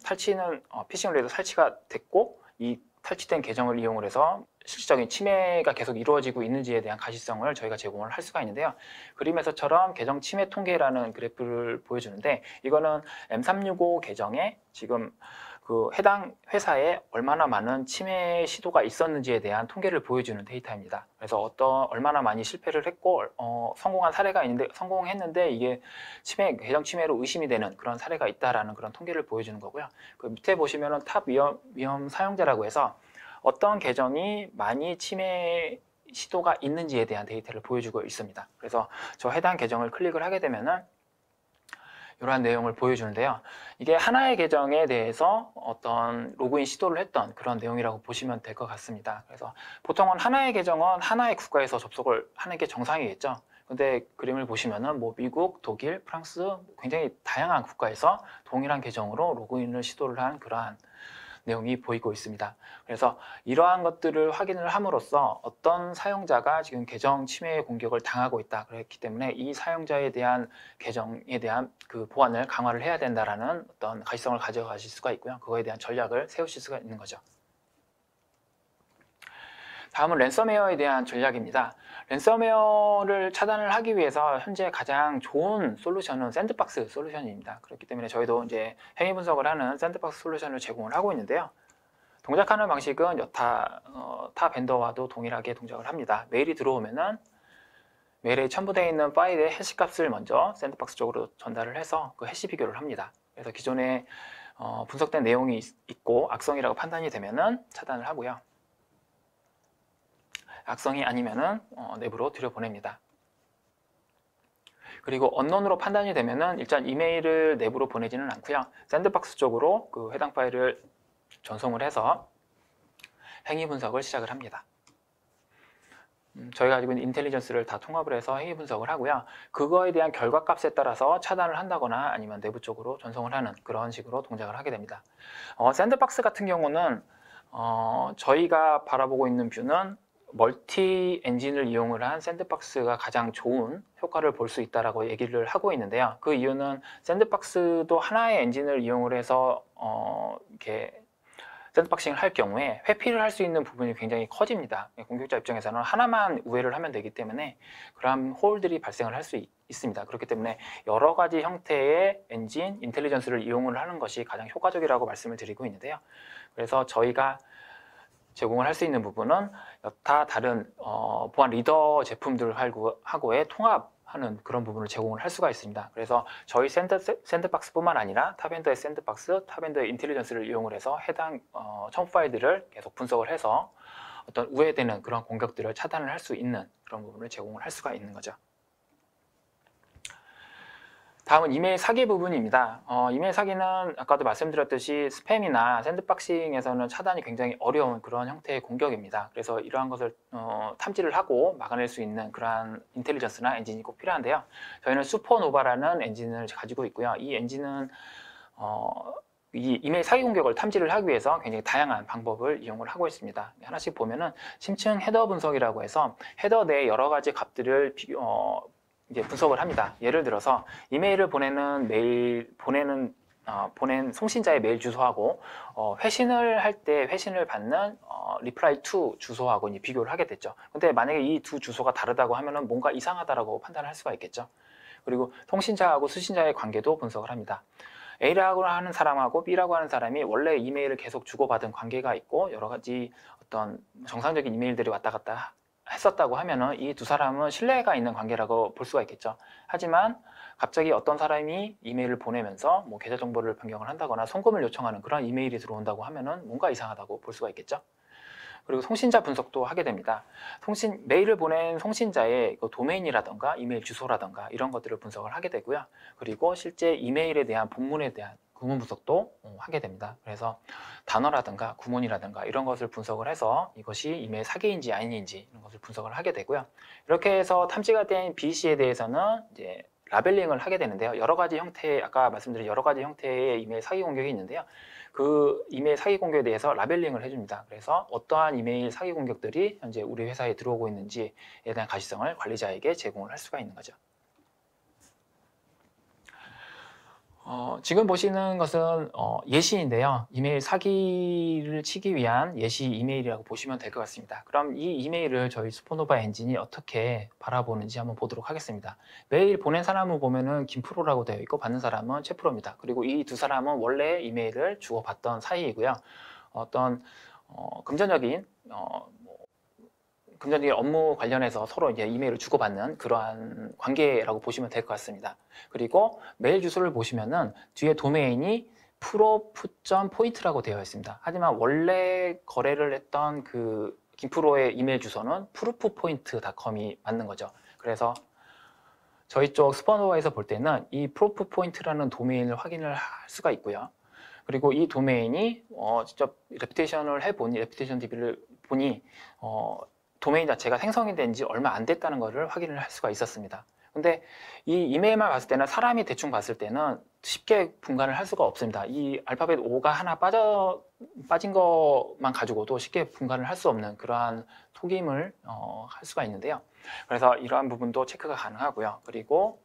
Speaker 2: 피싱으로 해서 탈취가 됐고, 이 탈취된 계정을 이용을 해서 실질적인 침해가 계속 이루어지고 있는지에 대한 가시성을 저희가 제공을 할 수가 있는데요. 그림에서처럼 계정 침해 통계라는 그래프를 보여주는데, 이거는 M365 계정에 지금 그 해당 회사에 얼마나 많은 침해 시도가 있었는지에 대한 통계를 보여주는 데이터입니다. 그래서 얼마나 많이 실패를 했고 성공한 사례가 있는데, 성공했는데 이게 계정 침해로 의심이 되는 그런 사례가 있다라는 그런 통계를 보여주는 거고요. 그 밑에 보시면은 탑 위험 사용자라고 해서 어떤 계정이 많이 침해 시도가 있는지에 대한 데이터를 보여주고 있습니다. 그래서 저 해당 계정을 클릭을 하게 되면은 이러한 내용을 보여주는데요. 이게 하나의 계정에 대해서 어떤 로그인 시도를 했던 그런 내용이라고 보시면 될 것 같습니다. 그래서 보통은 하나의 계정은 하나의 국가에서 접속을 하는 게 정상이겠죠. 근데 그림을 보시면은 뭐 미국, 독일, 프랑스 굉장히 다양한 국가에서 동일한 계정으로 로그인을 시도를 한 그러한 내용이 보이고 있습니다. 그래서 이러한 것들을 확인을 함으로써 어떤 사용자가 지금 계정 침해 공격을 당하고 있다. 그렇기 때문에 이 사용자에 대한 계정에 대한 그 보안을 강화를 해야 된다라는 어떤 가시성을 가져가실 수가 있고요. 그거에 대한 전략을 세우실 수가 있는 거죠. 다음은 랜섬웨어에 대한 전략입니다. 랜섬웨어를 차단을 하기 위해서 현재 가장 좋은 솔루션은 샌드박스 솔루션입니다. 그렇기 때문에 저희도 이제 행위 분석을 하는 샌드박스 솔루션을 제공을 하고 있는데요. 동작하는 방식은 타 벤더와도 동일하게 동작을 합니다. 메일이 들어오면은 메일에 첨부되어 있는 파일의 해시값을 먼저 샌드박스 쪽으로 전달을 해서 그 해시 비교를 합니다. 그래서 기존에 분석된 내용이 있고 악성이라고 판단이 되면은 차단을 하고요. 악성이 아니면은 내부로 들여보냅니다. 그리고 언론으로 판단이 되면은 일단 이메일을 내부로 보내지는 않고요. 샌드박스 쪽으로 그 해당 파일을 전송을 해서 행위 분석을 시작을 합니다. 저희가 가지고 있는 인텔리전스를 다 통합을 해서 행위 분석을 하고요. 그거에 대한 결과값에 따라서 차단을 한다거나 아니면 내부 쪽으로 전송을 하는 그런 식으로 동작을 하게 됩니다. 샌드박스 같은 경우는 저희가 바라보고 있는 뷰는 멀티 엔진을 이용을 한 샌드박스가 가장 좋은 효과를 볼 수 있다라고 얘기를 하고 있는데요. 그 이유는 샌드박스도 하나의 엔진을 이용을 해서 이렇게 샌드박싱을 할 경우에 회피를 할 수 있는 부분이 굉장히 커집니다. 공격자 입장에서는 하나만 우회를 하면 되기 때문에 그런 홀들이 발생을 할 수 있습니다. 그렇기 때문에 여러 가지 형태의 엔진, 인텔리전스를 이용을 하는 것이 가장 효과적이라고 말씀을 드리고 있는데요. 그래서 저희가 제공을 할 수 있는 부분은 여타 다른 보안 리더 제품들하고의 통합하는 그런 부분을 제공을 할 수가 있습니다. 그래서 저희 샌드박스뿐만 아니라 타벤더의 샌드박스, 타벤더의 인텔리전스를 이용을 해서 해당 첨부 파일들을 계속 분석을 해서 어떤 우회되는 그런 공격들을 차단을 할 수 있는 그런 부분을 제공을 할 수가 있는 거죠. 다음은 이메일 사기 부분입니다. 이메일 사기는 아까도 말씀드렸듯이 스팸이나 샌드박싱에서는 차단이 굉장히 어려운 그런 형태의 공격입니다. 그래서 이러한 것을 탐지를 하고 막아낼 수 있는 그러한 인텔리전스나 엔진이 꼭 필요한데요. 저희는 슈퍼노바라는 엔진을 가지고 있고요. 이 엔진은 이 이메일 사기 공격을 탐지를 하기 위해서 굉장히 다양한 방법을 이용을 하고 있습니다. 하나씩 보면은 심층 헤더 분석이라고 해서 헤더 내 여러 가지 값들을 이제 분석을 합니다. 예를 들어서 이메일을 보낸 송신자의 메일 주소하고 회신을 할 때 회신을 받는 reply to 주소하고 이제 비교를 하게 됐죠. 근데 만약에 이 두 주소가 다르다고 하면은 뭔가 이상하다라고 판단할 수가 있겠죠. 그리고 송신자하고 수신자의 관계도 분석을 합니다. A라고 하는 사람하고 B라고 하는 사람이 원래 이메일을 계속 주고받은 관계가 있고 여러 가지 어떤 정상적인 이메일들이 왔다 갔다 했었다고 하면은 이 두 사람은 신뢰가 있는 관계라고 볼 수가 있겠죠. 하지만 갑자기 어떤 사람이 이메일을 보내면서 뭐 계좌 정보를 변경을 한다거나 송금을 요청하는 그런 이메일이 들어온다고 하면은 뭔가 이상하다고 볼 수가 있겠죠. 그리고 송신자 분석도 하게 됩니다. 메일을 보낸 송신자의 도메인이라던가 이메일 주소라던가 이런 것들을 분석을 하게 되고요. 그리고 실제 이메일에 대한 본문에 대한 구문 분석도 하게 됩니다. 그래서 단어라든가 구문이라든가 이런 것을 분석을 해서 이것이 이메일 사기인지 아닌지 이런 것을 분석을 하게 되고요. 이렇게 해서 탐지가 된 BC에 대해서는 이제 라벨링을 하게 되는데요. 여러 가지 형태, 아까 말씀드린 여러 가지 형태의 이메일 사기 공격이 있는데요. 그 이메일 사기 공격에 대해서 라벨링을 해줍니다. 그래서 어떠한 이메일 사기 공격들이 현재 우리 회사에 들어오고 있는지에 대한 가시성을 관리자에게 제공을 할 수가 있는 거죠. 지금 보시는 것은 예시인데요. 이메일 사기를 치기 위한 예시 이메일이라고 보시면 될 것 같습니다. 그럼 이 이메일을 저희 슈퍼노바 엔진이 어떻게 바라보는지 한번 보도록 하겠습니다. 메일 보낸 사람을 보면은 김프로라고 되어 있고 받는 사람은 최프로입니다. 그리고 이 두 사람은 원래 이메일을 주고받던 사이이고요. 어떤 금전적인 업무 관련해서 서로 이제 이메일을 주고받는 그러한 관계라고 보시면 될 것 같습니다. 그리고 메일 주소를 보시면은 뒤에 도메인이 프로프.포인트라고 되어 있습니다. 하지만 원래 거래를 했던 그 김프로의 이메일 주소는 프루프포인트.com이 맞는 거죠. 그래서 저희 쪽 스포너에서 볼 때는 이 프로프포인트라는 도메인을 확인을 할 수가 있고요. 그리고 이 도메인이 직접 레퓨테이션 DB를 보니 도메인 자체가 생성이 된 지 얼마 안 됐다는 것을 확인을 할 수가 있었습니다. 근데 이 이메일만 봤을 때는 사람이 대충 봤을 때는 쉽게 분간을 할 수가 없습니다. 이 알파벳 O가 하나 빠진 것만 가지고도 쉽게 분간을 할 수 없는 그러한 속임을 할 수가 있는데요. 그래서 이러한 부분도 체크가 가능하고요. 그리고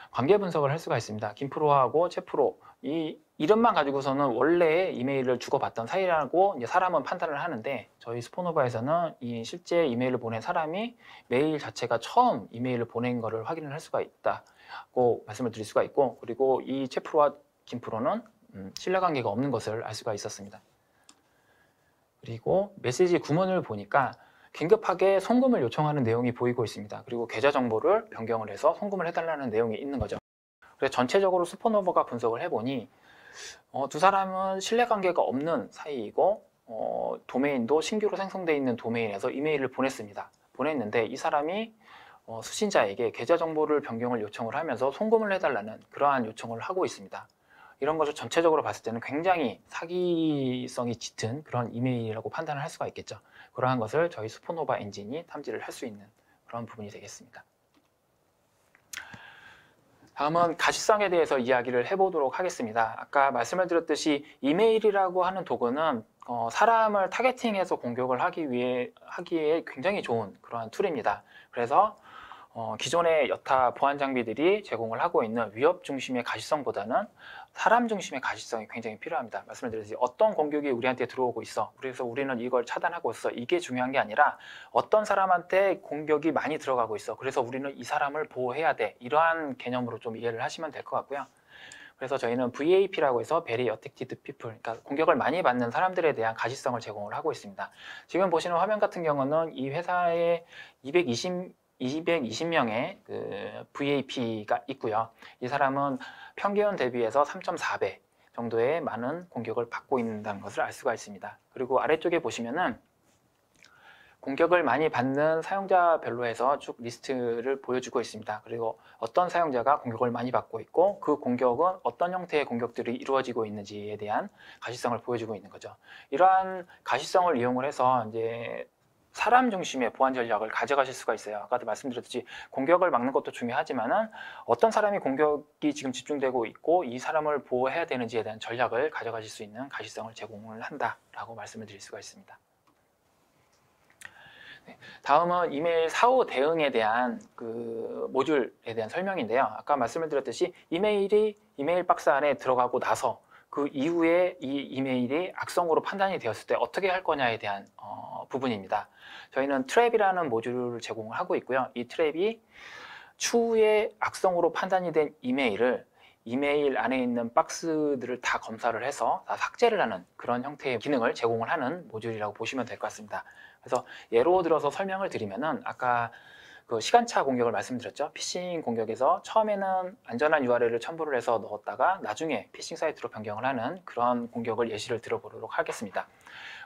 Speaker 2: 관계 분석을 할 수가 있습니다. 김프로하고 최프로 이 이름만 가지고서는 원래 이메일을 주고받던 사이라고 이제 사람은 판단을 하는데 저희 스포노바에서는 이 실제 이메일을 보낸 사람이 메일 자체가 처음 이메일을 보낸 거를 확인을 할 수가 있다고 말씀을 드릴 수가 있고, 그리고 이 최프로와 김프로는 신뢰관계가 없는 것을 알 수가 있었습니다. 그리고 메시지 구문을 보니까 긴급하게 송금을 요청하는 내용이 보이고 있습니다. 그리고 계좌 정보를 변경을 해서 송금을 해달라는 내용이 있는 거죠. 그래서 전체적으로 스포노버가 분석을 해보니 두 사람은 신뢰관계가 없는 사이이고 도메인도 신규로 생성되어 있는 도메인에서 이메일을 보냈는데 이 사람이 수신자에게 계좌 정보를 변경을 요청을 하면서 송금을 해달라는 그러한 요청을 하고 있습니다. 이런 것을 전체적으로 봤을 때는 굉장히 사기성이 짙은 그런 이메일이라고 판단을 할 수가 있겠죠. 그러한 것을 저희 스포노바 엔진이 탐지를 할 수 있는 그런 부분이 되겠습니다. 다음은 가시성에 대해서 이야기를 해보도록 하겠습니다. 아까 말씀을 드렸듯이 이메일이라고 하는 도구는 사람을 타겟팅해서 공격을 하기에 굉장히 좋은 그러한 툴입니다. 그래서 기존의 여타 보안 장비들이 제공을 하고 있는 위협 중심의 가시성보다는 사람 중심의 가시성이 굉장히 필요합니다. 말씀을 드렸듯이 어떤 공격이 우리한테 들어오고 있어, 그래서 우리는 이걸 차단하고 있어, 이게 중요한 게 아니라 어떤 사람한테 공격이 많이 들어가고 있어, 그래서 우리는 이 사람을 보호해야 돼, 이러한 개념으로 좀 이해를 하시면 될 것 같고요. 그래서 저희는 VAP라고 해서 Very Affected People, 그러니까 공격을 많이 받는 사람들에 대한 가시성을 제공을 하고 있습니다. 지금 보시는 화면 같은 경우는 이 회사에 220명의 그 VAP가 있고요. 이 사람은 평균 대비해서 3.4배 정도의 많은 공격을 받고 있다는 것을 알 수가 있습니다. 그리고 아래쪽에 보시면은 공격을 많이 받는 사용자별로 해서 쭉 리스트를 보여주고 있습니다. 그리고 어떤 사용자가 공격을 많이 받고 있고 그 공격은 어떤 형태의 공격들이 이루어지고 있는지에 대한 가시성을 보여주고 있는 거죠. 이러한 가시성을 이용을 해서 이제 사람 중심의 보안 전략을 가져가실 수가 있어요. 아까도 말씀드렸듯이 공격을 막는 것도 중요하지만은 어떤 사람이 공격이 지금 집중되고 있고 이 사람을 보호해야 되는지에 대한 전략을 가져가실 수 있는 가시성을 제공을 한다라고 말씀을 드릴 수가 있습니다. 다음은 이메일 사후 대응에 대한 그 모듈에 대한 설명인데요. 아까 말씀을 드렸듯이 이메일 박스 안에 들어가고 나서 그 이후에 이 이메일이 악성으로 판단이 되었을 때 어떻게 할 거냐에 대한 부분입니다. 저희는 트랩이라는 모듈을 제공을 하고 있고요. 이 트랩이 추후에 악성으로 판단이 된 이메일을 이메일 안에 있는 박스들을 다 검사를 해서 다 삭제를 하는 그런 형태의 기능을 제공을 하는 모듈이라고 보시면 될 것 같습니다. 그래서 예로 들어서 설명을 드리면은 아까 그 시간차 공격을 말씀드렸죠. 피싱 공격에서 처음에는 안전한 URL을 첨부를 해서 넣었다가 나중에 피싱 사이트로 변경을 하는 그런 공격을 예시를 들어보도록 하겠습니다.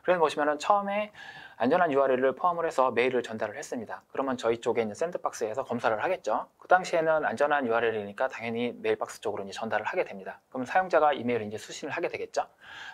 Speaker 2: 그래서 보시면은 처음에 안전한 URL을 포함을 해서 메일을 전달을 했습니다. 그러면 저희 쪽에 있는 샌드박스에서 검사를 하겠죠. 그 당시에는 안전한 URL이니까 당연히 메일박스 쪽으로 이제 전달을 하게 됩니다. 그럼 사용자가 이메일을 이제 수신을 하게 되겠죠.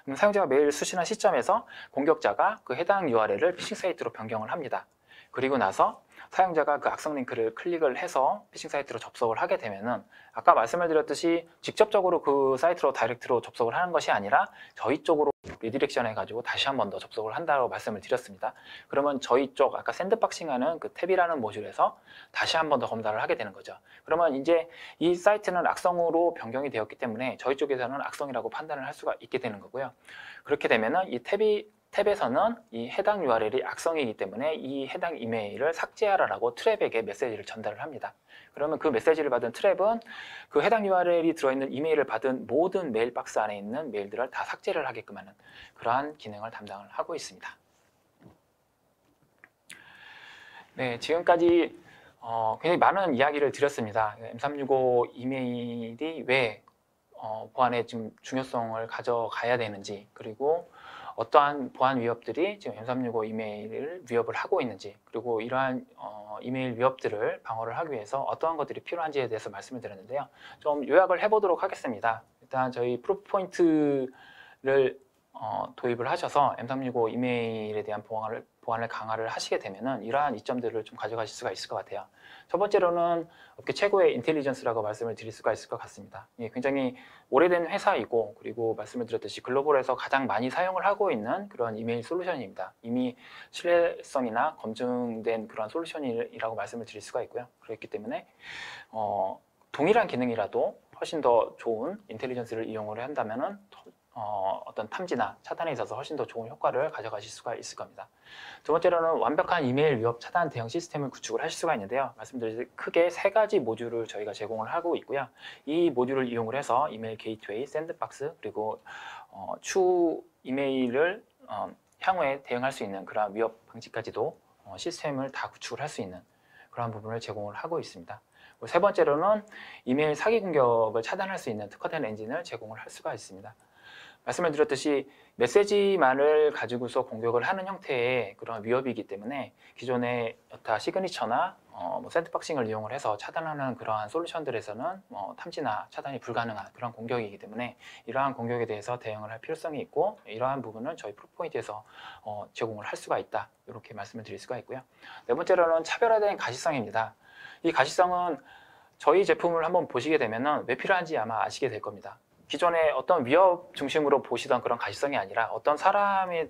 Speaker 2: 그럼 사용자가 메일 수신한 시점에서 공격자가 그 해당 URL을 피싱 사이트로 변경을 합니다. 그리고 나서 사용자가 그 악성 링크를 클릭을 해서 피싱 사이트로 접속을 하게 되면은 아까 말씀을 드렸듯이 직접적으로 그 사이트로 다이렉트로 접속을 하는 것이 아니라 저희 쪽으로 리디렉션 해가지고 다시 한 번 더 접속을 한다고 말씀을 드렸습니다. 그러면 저희 쪽 아까 샌드박싱하는 그 탭이라는 모듈에서 다시 한 번 더 검사를 하게 되는 거죠. 그러면 이제 이 사이트는 악성으로 변경이 되었기 때문에 저희 쪽에서는 악성이라고 판단을 할 수가 있게 되는 거고요. 그렇게 되면은 이 탭에서는 이 해당 URL이 악성이기 때문에 이 해당 이메일을 삭제하라라고 트랩에게 메시지를 전달을 합니다. 그러면 그 메시지를 받은 트랩은 그 해당 URL이 들어있는 이메일을 받은 모든 메일 박스 안에 있는 메일들을 다 삭제를 하게끔 하는 그러한 기능을 담당을 하고 있습니다. 네, 지금까지 굉장히 많은 이야기를 드렸습니다. M365 이메일이 왜 보안에 좀 중요성을 가져가야 되는지, 그리고 어떠한 보안 위협들이 지금 M365 이메일을 위협을 하고 있는지, 그리고 이러한 이메일 위협들을 방어를 하기 위해서 어떠한 것들이 필요한지에 대해서 말씀을 드렸는데요. 좀 요약을 해보도록 하겠습니다. 일단 저희 프루프 포인트를 도입을 하셔서 M365 이메일에 대한 보안을 강화를 하시게 되면은 이러한 이점들을 좀 가져가실 수가 있을 것 같아요. 첫 번째로는 업계 최고의 인텔리전스라고 말씀을 드릴 수가 있을 것 같습니다. 예, 굉장히 오래된 회사이고, 그리고 말씀을 드렸듯이 글로벌에서 가장 많이 사용을 하고 있는 그런 이메일 솔루션입니다. 이미 신뢰성이나 검증된 그런 솔루션이라고 말씀을 드릴 수가 있고요. 그렇기 때문에 동일한 기능이라도 훨씬 더 좋은 인텔리전스를 이용을 한다면은 어떤 탐지나 차단에 있어서 훨씬 더 좋은 효과를 가져가실 수가 있을 겁니다. 두 번째로는 완벽한 이메일 위협 차단 대응 시스템을 구축을 하실 수가 있는데요. 말씀드렸듯이 크게 세 가지 모듈을 저희가 제공을 하고 있고요. 이 모듈을 이용을 해서 이메일 게이트웨이, 샌드박스, 그리고 추후 이메일을 향후에 대응할 수 있는 그런 위협 방지까지도 시스템을 다 구축을 할 수 있는 그런 부분을 제공을 하고 있습니다. 세 번째로는 이메일 사기 공격을 차단할 수 있는 특화된 엔진을 제공을 할 수가 있습니다. 말씀을 드렸듯이 메시지만을 가지고서 공격을 하는 형태의 그런 위협이기 때문에 기존의 여타 시그니처나 샌드박싱을 이용을 해서 차단하는 그러한 솔루션들에서는 탐지나 차단이 불가능한 그런 공격이기 때문에 이러한 공격에 대해서 대응을 할 필요성이 있고, 이러한 부분은 저희 프로포인트에서 제공을 할 수가 있다, 이렇게 말씀을 드릴 수가 있고요. 네 번째로는 차별화된 가시성입니다. 이 가시성은 저희 제품을 한번 보시게 되면은 왜 필요한지 아마 아시게 될 겁니다. 기존에 어떤 위협 중심으로 보시던 그런 가시성이 아니라 어떤 사람이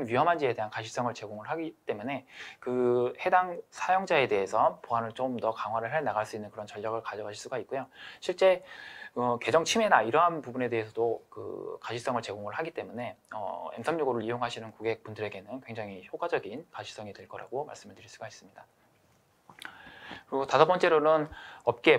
Speaker 2: 위험한지에 대한 가시성을 제공을 하기 때문에 그 해당 사용자에 대해서 보안을 좀 더 강화를 해 나갈 수 있는 그런 전략을 가져가실 수가 있고요. 실제 계정 침해나 이러한 부분에 대해서도 그 가시성을 제공을 하기 때문에 M365를 이용하시는 고객분들에게는 굉장히 효과적인 가시성이 될 거라고 말씀을 드릴 수가 있습니다. 그리고 다섯 번째로는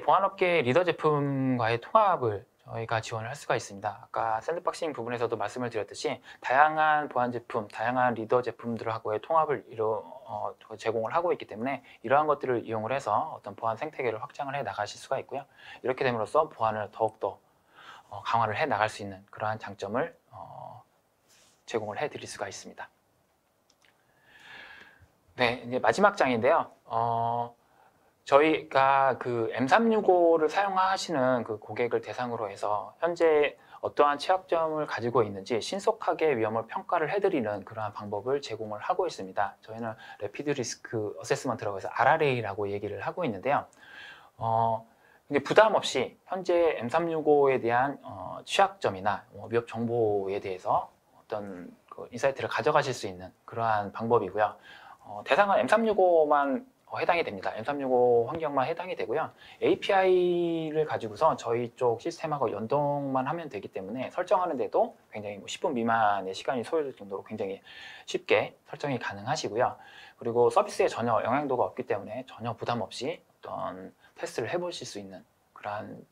Speaker 2: 보안업계 리더 제품과의 통합을 저희가 지원을 할 수가 있습니다. 아까 샌드박싱 부분에서도 말씀을 드렸듯이 다양한 보안 제품, 다양한 리더 제품들하고의 통합을 제공을 하고 있기 때문에 이러한 것들을 이용을 해서 어떤 보안 생태계를 확장을 해 나가실 수가 있고요. 이렇게 됨으로써 보안을 더욱더 강화를 해 나갈 수 있는 그러한 장점을 제공을 해 드릴 수가 있습니다. 네, 이제 마지막 장인데요. 저희가 그 M365를 사용하시는 그 고객을 대상으로 해서 현재 어떠한 취약점을 가지고 있는지 신속하게 위험을 평가를 해드리는 그러한 방법을 제공을 하고 있습니다. 저희는 레피드 리스크 어세스먼트라고 해서 RRA라고 얘기를 하고 있는데요. 이제 부담 없이 현재 M365에 대한 취약점이나 위협 정보에 대해서 어떤 그 인사이트를 가져가실 수 있는 그러한 방법이고요. 대상은 M365만 해당이 됩니다. M365 환경만 해당이 되고요. API를 가지고서 저희 쪽 시스템하고 연동만 하면 되기 때문에 설정하는데도 굉장히 10분 미만의 시간이 소요될 정도로 굉장히 쉽게 설정이 가능하시고요. 그리고 서비스에 전혀 영향도가 없기 때문에 전혀 부담 없이 어떤 테스트를 해보실 수 있는 그러한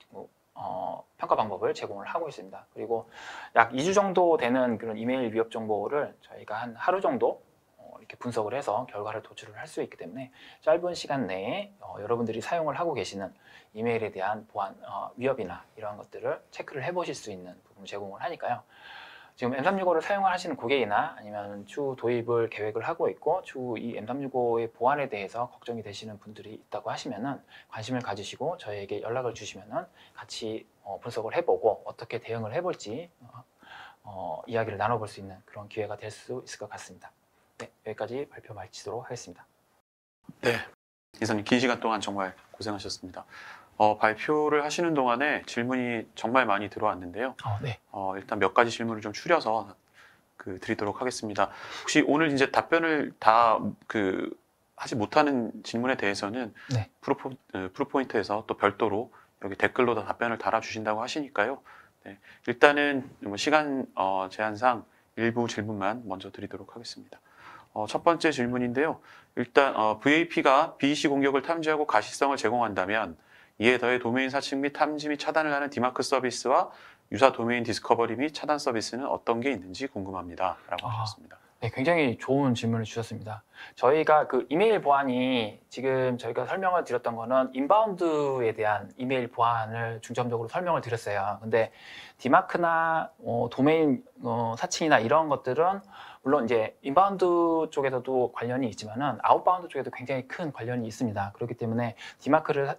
Speaker 2: 평가 방법을 제공을 하고 있습니다. 그리고 약 2주 정도 되는 그런 이메일 위협 정보를 저희가 한 하루 정도 이렇게 분석을 해서 결과를 도출을 할 수 있기 때문에 짧은 시간 내에 여러분들이 사용을 하고 계시는 이메일에 대한 보안 위협이나 이러한 것들을 체크를 해보실 수 있는 부분을 제공을 하니까요. 지금 M365를 사용을 하시는 고객이나 아니면 추후 도입을 계획을 하고 있고 추후 이 M365의 보안에 대해서 걱정이 되시는 분들이 있다고 하시면은 관심을 가지시고 저희에게 연락을 주시면은 같이 분석을 해보고 어떻게 대응을 해볼지 이야기를 나눠볼 수 있는 그런 기회가 될 수 있을 것 같습니다. 네, 여기까지 발표 마치도록 하겠습니다.
Speaker 1: 네, 이사님 긴 시간 동안 정말 고생하셨습니다. 발표를 하시는 동안에 질문이 정말 많이 들어왔는데요.
Speaker 2: 네.
Speaker 1: 일단 몇 가지 질문을 좀 추려서 드리도록 하겠습니다. 혹시 오늘 이제 답변을 다 하지 못하는 질문에 대해서는
Speaker 2: 네.
Speaker 1: 프로포인트에서 또 별도로 여기 댓글로 다 답변을 달아주신다고 하시니까요. 네, 일단은 시간 제한상 일부 질문만 먼저 드리도록 하겠습니다. 첫 번째 질문인데요. 일단 VAP가 BEC 공격을 탐지하고 가시성을 제공한다면 이에 더해 도메인 사칭 및 탐지 및 차단을 하는 디마크 서비스와 유사 도메인 디스커버리 및 차단 서비스는 어떤 게 있는지 궁금합니다. 라고 하셨습니다.
Speaker 2: 네, 굉장히 좋은 질문을 주셨습니다. 저희가 그 이메일 보안이 지금 저희가 설명을 드렸던 거는 인바운드에 대한 이메일 보안을 중점적으로 설명을 드렸어요. 근데 디마크나 도메인 사칭이나 이런 것들은 물론 이제 인바운드 쪽에서도 관련이 있지만은 아웃바운드 쪽에도 굉장히 큰 관련이 있습니다. 그렇기 때문에 디마크를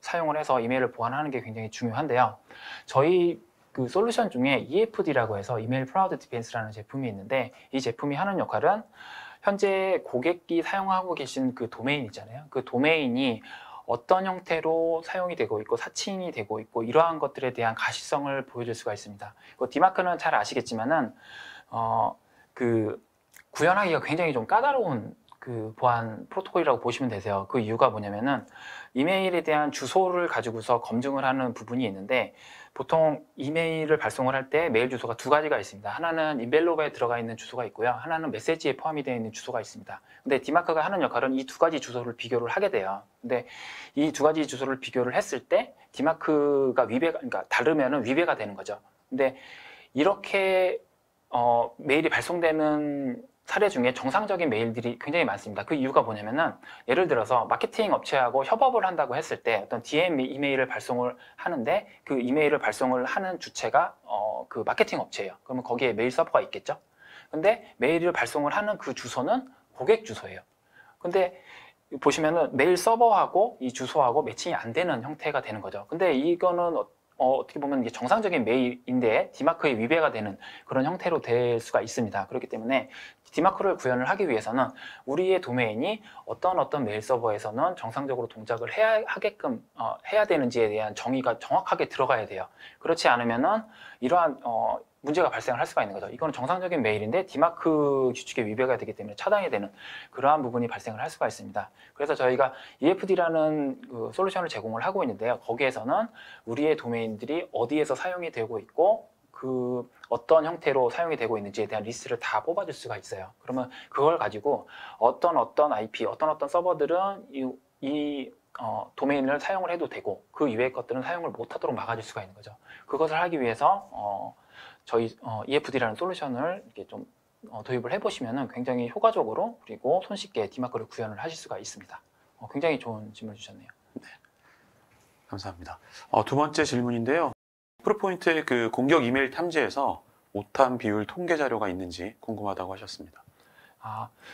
Speaker 2: 사용을 해서 이메일을 보안하는 게 굉장히 중요한데요. 저희 그 솔루션 중에 EFD라고 해서 이메일 프라우드 디펜스라는 제품이 있는데, 이 제품이 하는 역할은 현재 고객이 사용하고 계신 그 도메인 있잖아요. 그 도메인이 어떤 형태로 사용이 되고 있고 사칭이 되고 있고 이러한 것들에 대한 가시성을 보여줄 수가 있습니다. 디마크는 잘 아시겠지만은 그 구현하기가 굉장히 좀 까다로운 그 보안 프로토콜이라고 보시면 되세요. 그 이유가 뭐냐면은 이메일에 대한 주소를 가지고서 검증을 하는 부분이 있는데, 보통 이메일을 발송을 할 때 메일 주소가 두 가지가 있습니다. 하나는 인벨롭에 들어가 있는 주소가 있고요. 하나는 메시지에 포함이 되어 있는 주소가 있습니다. 근데 디마크가 하는 역할은 이 두 가지 주소를 비교를 하게 돼요. 근데 이 두 가지 주소를 비교를 했을 때 디마크가 그러니까 다르면은 위배가 되는 거죠. 근데 이렇게 메일이 발송되는 사례 중에 정상적인 메일들이 굉장히 많습니다. 그 이유가 뭐냐면은, 예를 들어서 마케팅 업체하고 협업을 한다고 했을 때 어떤 DM 이메일을 발송을 하는데, 그 이메일을 발송을 하는 주체가 그 마케팅 업체예요. 그러면 거기에 메일 서버가 있겠죠. 근데 메일을 발송을 하는 그 주소는 고객 주소예요. 근데 보시면은 메일 서버하고 이 주소하고 매칭이 안 되는 형태가 되는 거죠. 근데 이거는 어떻게 보면 이게 정상적인 메일인데 디마크의 위배가 되는 그런 형태로 될 수가 있습니다. 그렇기 때문에 디마크를 구현을 하기 위해서는 우리의 도메인이 어떤 메일 서버에서는 정상적으로 동작을 해야 되는지에 대한 정의가 정확하게 들어가야 돼요. 그렇지 않으면은 이러한 문제가 발생을 할 수가 있는 거죠. 이거는 정상적인 메일인데 디마크 규칙에 위배가 되기 때문에 차단이 되는 그러한 부분이 발생을 할 수가 있습니다. 그래서 저희가 EFD라는 그 솔루션을 제공을 하고 있는데요. 거기에서는 우리의 도메인들이 어디에서 사용이 되고 있고 그 어떤 형태로 사용이 되고 있는지에 대한 리스트를 다 뽑아줄 수가 있어요. 그러면 그걸 가지고 어떤 IP, 어떤 서버들은 이 도메인을 사용을 해도 되고 그 이외의 것들은 사용을 못하도록 막아줄 수가 있는 거죠. 그것을 하기 위해서 저희 EFD라는 솔루션을 이렇게 좀 도입을 해보시면 굉장히 효과적으로 그리고 손쉽게 디마크를 구현을 하실 수가 있습니다. 굉장히 좋은 질문을 주셨네요.
Speaker 1: 네, 감사합니다. 두 번째 질문인데요. 프로포인트의 그 공격 이메일 탐지에서 오탄 비율 통계 자료가 있는지 궁금하다고 하셨습니다.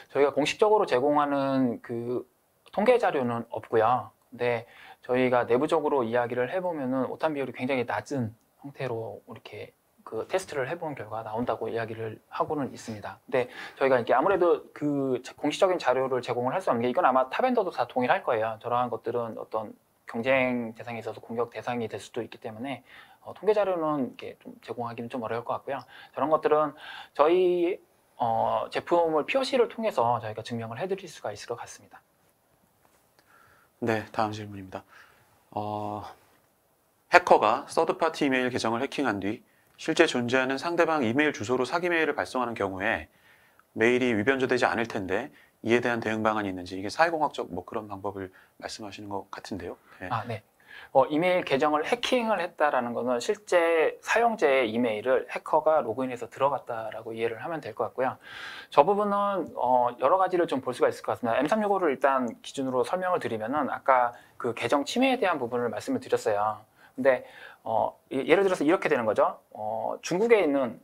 Speaker 2: 저희가 공식적으로 제공하는 그 통계 자료는 없고요. 근데 저희가 내부적으로 이야기를 해보면은 오탄 비율이 굉장히 낮은 형태로 이렇게 그 테스트를 해본 결과 나온다고 이야기를 하고는 있습니다. 근데 저희가 이렇게 아무래도 그 공식적인 자료를 제공을 할 수 없는 게, 이건 아마 타 벤더도 다 동일할 거예요. 저러한 것들은 어떤 경쟁 대상에 있어서 공격 대상이 될 수도 있기 때문에 통계 자료는 이렇게 좀 제공하기는 좀 어려울 것 같고요. 저런 것들은 저희 제품을 POC를 통해서 저희가 증명을 해드릴 수가 있을 것 같습니다.
Speaker 1: 네, 다음 질문입니다. 해커가 서드파티 이메일 계정을 해킹한 뒤 실제 존재하는 상대방 이메일 주소로 사기 메일을 발송하는 경우에 메일이 위변조되지 않을 텐데 이에 대한 대응 방안이 있는지, 이게 사회공학적 뭐 그런 방법을 말씀하시는 것 같은데요. 네.
Speaker 2: 네. 이메일 계정을 해킹을 했다라는 것은 실제 사용자의 이메일을 해커가 로그인해서 들어갔다라고 이해를 하면 될 것 같고요. 저 부분은 여러 가지를 좀 볼 수가 있을 것 같습니다. M365를 일단 기준으로 설명을 드리면은, 아까 그 계정 침해에 대한 부분을 말씀을 드렸어요. 근데 예를 들어서 이렇게 되는 거죠. 중국에 있는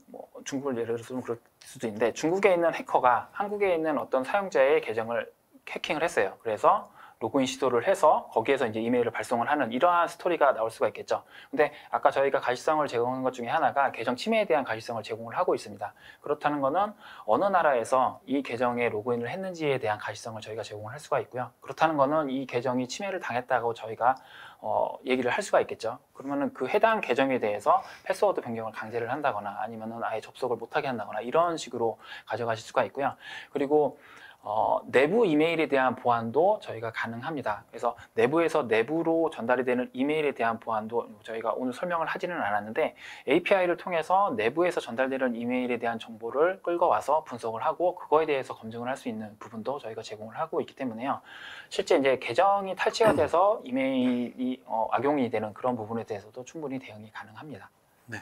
Speaker 2: 중국을 예를 들어서 좀 그럴 수도 있는데, 중국에 있는 해커가 한국에 있는 어떤 사용자의 계정을 해킹을 했어요. 그래서 로그인 시도를 해서 거기에서 이제 이메일을 발송을 하는 이러한 스토리가 나올 수가 있겠죠. 근데 아까 저희가 가시성을 제공한 것 중에 하나가 계정 침해에 대한 가시성을 제공을 하고 있습니다. 그렇다는 거는 어느 나라에서 이 계정에 로그인을 했는지에 대한 가시성을 저희가 제공을 할 수가 있고요. 그렇다는 거는 이 계정이 침해를 당했다고 저희가 얘기를 할 수가 있겠죠. 그러면은 그 해당 계정에 대해서 패스워드 변경을 강제를 한다거나 아니면은 아예 접속을 못하게 한다거나 이런 식으로 가져가실 수가 있고요. 그리고 내부 이메일에 대한 보안도 저희가 가능합니다. 그래서 내부에서 내부로 전달이 되는 이메일에 대한 보안도 저희가 오늘 설명을 하지는 않았는데, API를 통해서 내부에서 전달되는 이메일에 대한 정보를 끌고 와서 분석을 하고 그거에 대해서 검증을 할 수 있는 부분도 저희가 제공을 하고 있기 때문에요. 실제 이제 계정이 탈취가 돼서 이메일이 악용이 되는 그런 부분에 대해서도 충분히 대응이 가능합니다.
Speaker 1: 네.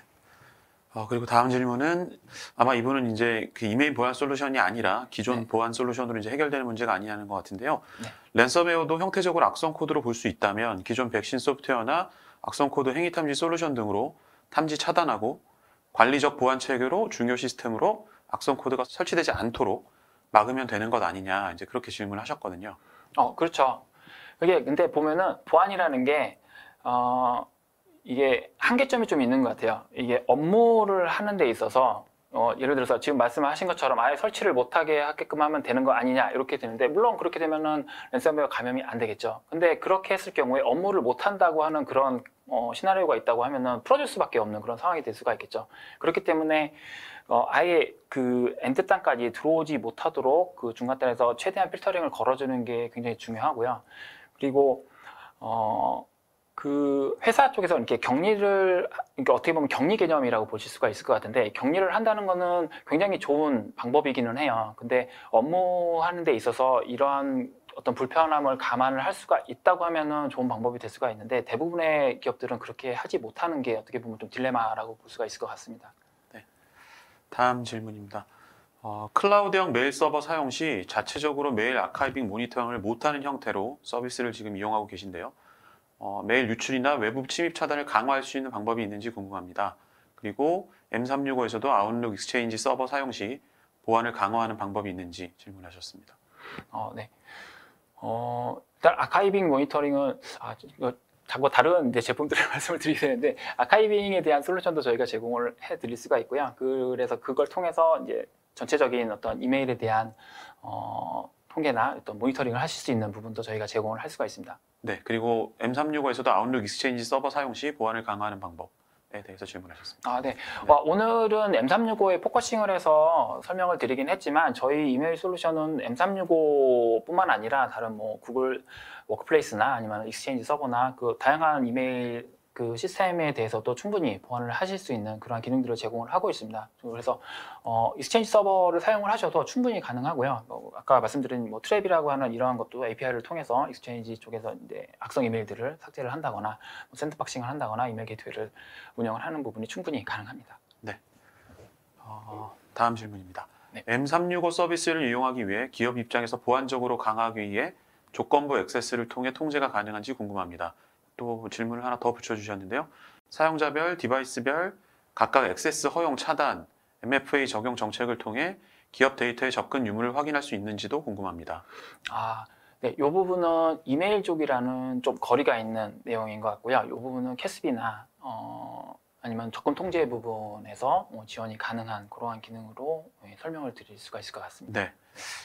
Speaker 1: 그리고 다음 질문은, 아마 이분은 이제 그 이메일 보안 솔루션이 아니라 기존
Speaker 2: 네.
Speaker 1: 보안 솔루션으로 이제 해결되는 문제가 아니냐는 것 같은데요.
Speaker 2: 네.
Speaker 1: 랜섬웨어도 형태적으로 악성 코드로 볼 수 있다면 기존 백신 소프트웨어나 악성 코드 행위 탐지 솔루션 등으로 탐지 차단하고 관리적 보안 체계로 중요 시스템으로 악성 코드가 설치되지 않도록 막으면 되는 것 아니냐, 이제 그렇게 질문을 하셨거든요.
Speaker 2: 그렇죠. 그게 근데 보면은 보안이라는 게 이게 한계점이 좀 있는 것 같아요. 이게 업무를 하는 데 있어서 예를 들어서 지금 말씀하신 것처럼 아예 설치를 못하게 하게끔 하면 되는 거 아니냐 이렇게 되는데, 물론 그렇게 되면은 랜섬웨어 감염이 안 되겠죠. 근데 그렇게 했을 경우에 업무를 못한다고 하는 그런 시나리오가 있다고 하면은 풀어줄 수밖에 없는 그런 상황이 될 수가 있겠죠. 그렇기 때문에 아예 그 엔드단까지 들어오지 못하도록 그 중간단에서 최대한 필터링을 걸어주는 게 굉장히 중요하고요. 그리고 그 회사 쪽에서 이렇게 격리를, 그러니까 어떻게 보면 격리 개념이라고 보실 수가 있을 것 같은데, 격리를 한다는 거는 굉장히 좋은 방법이기는 해요. 근데 업무하는 데 있어서 이러한 어떤 불편함을 감안을 할 수가 있다고 하면은 좋은 방법이 될 수가 있는데, 대부분의 기업들은 그렇게 하지 못하는 게 어떻게 보면 좀 딜레마라고 볼 수가 있을 것 같습니다.
Speaker 1: 네. 다음 질문입니다. 클라우드형 메일 서버 사용 시 자체적으로 메일 아카이빙 모니터링을 못하는 형태로 서비스를 지금 이용하고 계신데요. 메일 유출이나 외부 침입 차단을 강화할 수 있는 방법이 있는지 궁금합니다. 그리고 M365에서도 아웃룩 익스체인지 서버 사용 시 보안을 강화하는 방법이 있는지 질문하셨습니다.
Speaker 2: 네. 일단 아카이빙 모니터링은 이거 자꾸 다른 이제 제품들을 말씀을 드리게 되는데, 아카이빙에 대한 솔루션도 저희가 제공을 해드릴 수가 있고요. 그래서 그걸 통해서 이제 전체적인 어떤 이메일에 대한 통계나 어떤 모니터링을 하실 수 있는 부분도 저희가 제공을 할 수가 있습니다.
Speaker 1: 네, 그리고 M365에서도 아웃룩 익스체인지 서버 사용 시 보안을 강화하는 방법에 대해서 질문하셨습니다.
Speaker 2: 네. 오늘은 M365에 포커싱을 해서 설명을 드리긴 했지만, 저희 이메일 솔루션은 M365뿐만 아니라 다른 뭐 구글 워크플레이스나 아니면 익스체인지 서버나 그 다양한 이메일 그 시스템에 대해서도 충분히 보완을 하실 수 있는 그런 기능들을 제공을 하고 있습니다. 그래서 익스체인지 서버를 사용을 하셔도 충분히 가능하고요. 아까 말씀드린 뭐 트랩이라고 하는 이러한 것도 API를 통해서 익스체인지 쪽에서 이제 악성 이메일들을 삭제를 한다거나 샌드박싱을 한다거나 이메일 게이트웨이를 운영을 하는 부분이 충분히 가능합니다.
Speaker 1: 네. 다음 질문입니다.
Speaker 2: 네.
Speaker 1: M365 서비스를 이용하기 위해 기업 입장에서 보안적으로 강화하기 위해 조건부 액세스를 통해 통제가 가능한지 궁금합니다. 또 질문을 하나 더 붙여주셨는데요. 사용자별, 디바이스별 각각 액세스 허용 차단, MFA 적용 정책을 통해 기업 데이터의 접근 유무를 확인할 수 있는지도 궁금합니다.
Speaker 2: 네, 이 부분은 이메일 쪽이라는 좀 거리가 있는 내용인 것 같고요. 이 부분은 캐스비나 아니면 접근 통제 부분에서 지원이 가능한 그러한 기능으로 설명을 드릴 수가 있을 것 같습니다.
Speaker 1: 네.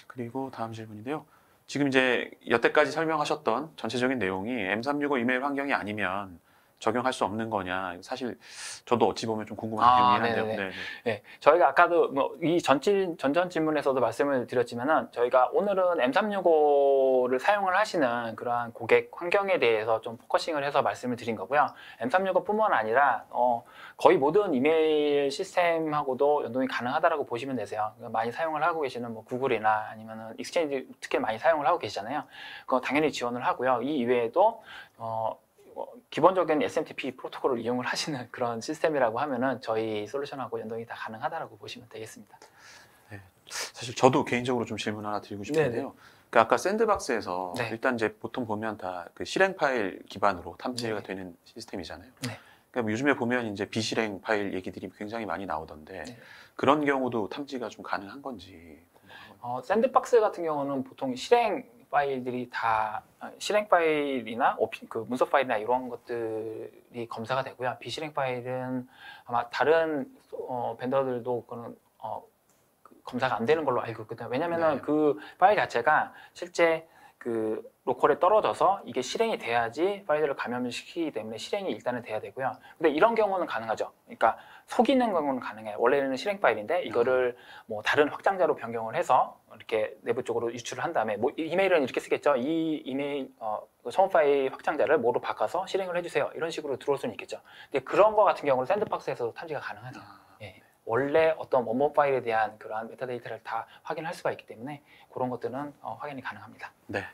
Speaker 1: 그리고 다음 질문인데요. 지금 이제 여태까지 설명하셨던 전체적인 내용이 M365 이메일 환경이 아니면 적용할 수 없는 거냐. 사실 저도 어찌 보면 좀 궁금한 내용이긴 한데요.
Speaker 2: 네네. 네, 저희가 아까도 뭐 이 전전 질문에서도 말씀을 드렸지만은, 저희가 오늘은 M365를 사용을 하시는 그러한 고객 환경에 대해서 좀 포커싱을 해서 말씀을 드린 거고요. M365뿐만 아니라 거의 모든 이메일 시스템하고도 연동이 가능하다라고 보시면 되세요. 많이 사용을 하고 계시는 뭐 구글이나 아니면은 익스체인지 특히 많이 사용을 하고 계시잖아요. 그거 당연히 지원을 하고요. 이 이외에도 기본적인 SMTP 프로토콜을 이용을 하시는 그런 시스템이라고 하면은 저희 솔루션하고 연동이 다 가능하다라고 보시면 되겠습니다.
Speaker 1: 네. 사실 저도 개인적으로 좀 질문 하나 드리고 싶은데요. 그러니까 아까 샌드박스에서
Speaker 2: 네.
Speaker 1: 일단 이제 보통 보면 다 그 실행 파일 기반으로 탐지가
Speaker 2: 네.
Speaker 1: 되는 시스템이잖아요.
Speaker 2: 네.
Speaker 1: 그러니까 요즘에 보면 이제 비실행 파일 얘기들이 굉장히 많이 나오던데
Speaker 2: 네.
Speaker 1: 그런 경우도 탐지가 좀 가능한 건지 궁금하거든요.
Speaker 2: 샌드박스 같은 경우는 보통 실행 파일들이 다 실행 파일이나 그 문서 파일이나 이런 것들이 검사가 되고요. 비실행 파일은 아마 다른 벤더들도 그거는 검사가 안 되는 걸로 알고 있거든요. 왜냐면은
Speaker 1: 네.
Speaker 2: 그 파일 자체가 실제 그 로컬에 떨어져서 이게 실행이 돼야지 파일들을 감염을 시키기 때문에 실행이 일단은 돼야 되고요. 근데 이런 경우는 가능하죠. 그러니까 속이는 경우는 가능해요. 원래는 실행 파일인데 이거를 뭐 다른 확장자로 변경을 해서 이렇게 내부 쪽으로 유출을 한 다음에 뭐 이메일은 이렇게 쓰겠죠. 이 이메일 첨부 파일 확장자를 뭐로 바꿔서 실행을 해주세요. 이런 식으로 들어올 수는 있겠죠. 근데 그런 거 같은 경우는 샌드박스에서도 탐지가 가능하죠. 예. 원래 어떤 원본 파일에 대한 그러한 메타데이터를 다 확인할 수가 있기 때문에 그런 것들은 확인이 가능합니다.
Speaker 1: 네.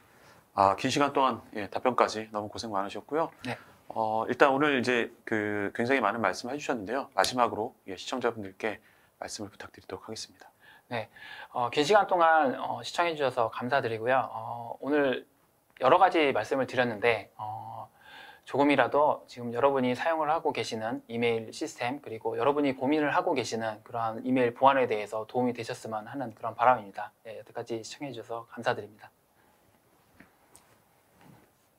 Speaker 1: 긴 시간 동안 답변까지 너무 고생 많으셨고요.
Speaker 2: 네.
Speaker 1: 일단 오늘 이제 그 굉장히 많은 말씀 해주셨는데요. 마지막으로 시청자분들께 말씀을 부탁드리도록 하겠습니다.
Speaker 2: 네. 긴 시간 동안 시청해 주셔서 감사드리고요. 오늘 여러 가지 말씀을 드렸는데 조금이라도 지금 여러분이 사용을 하고 계시는 이메일 시스템, 그리고 여러분이 고민을 하고 계시는 그러한 이메일 보안에 대해서 도움이 되셨으면 하는 그런 바람입니다. 네, 여태까지 시청해 주셔서 감사드립니다.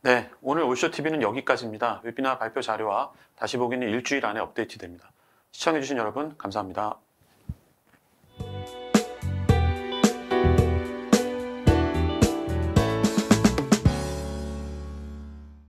Speaker 1: 네, 오늘 올쇼TV는 여기까지입니다. 웨비나 발표 자료와 다시 보기는 일주일 안에 업데이트됩니다. 시청해주신 여러분 감사합니다.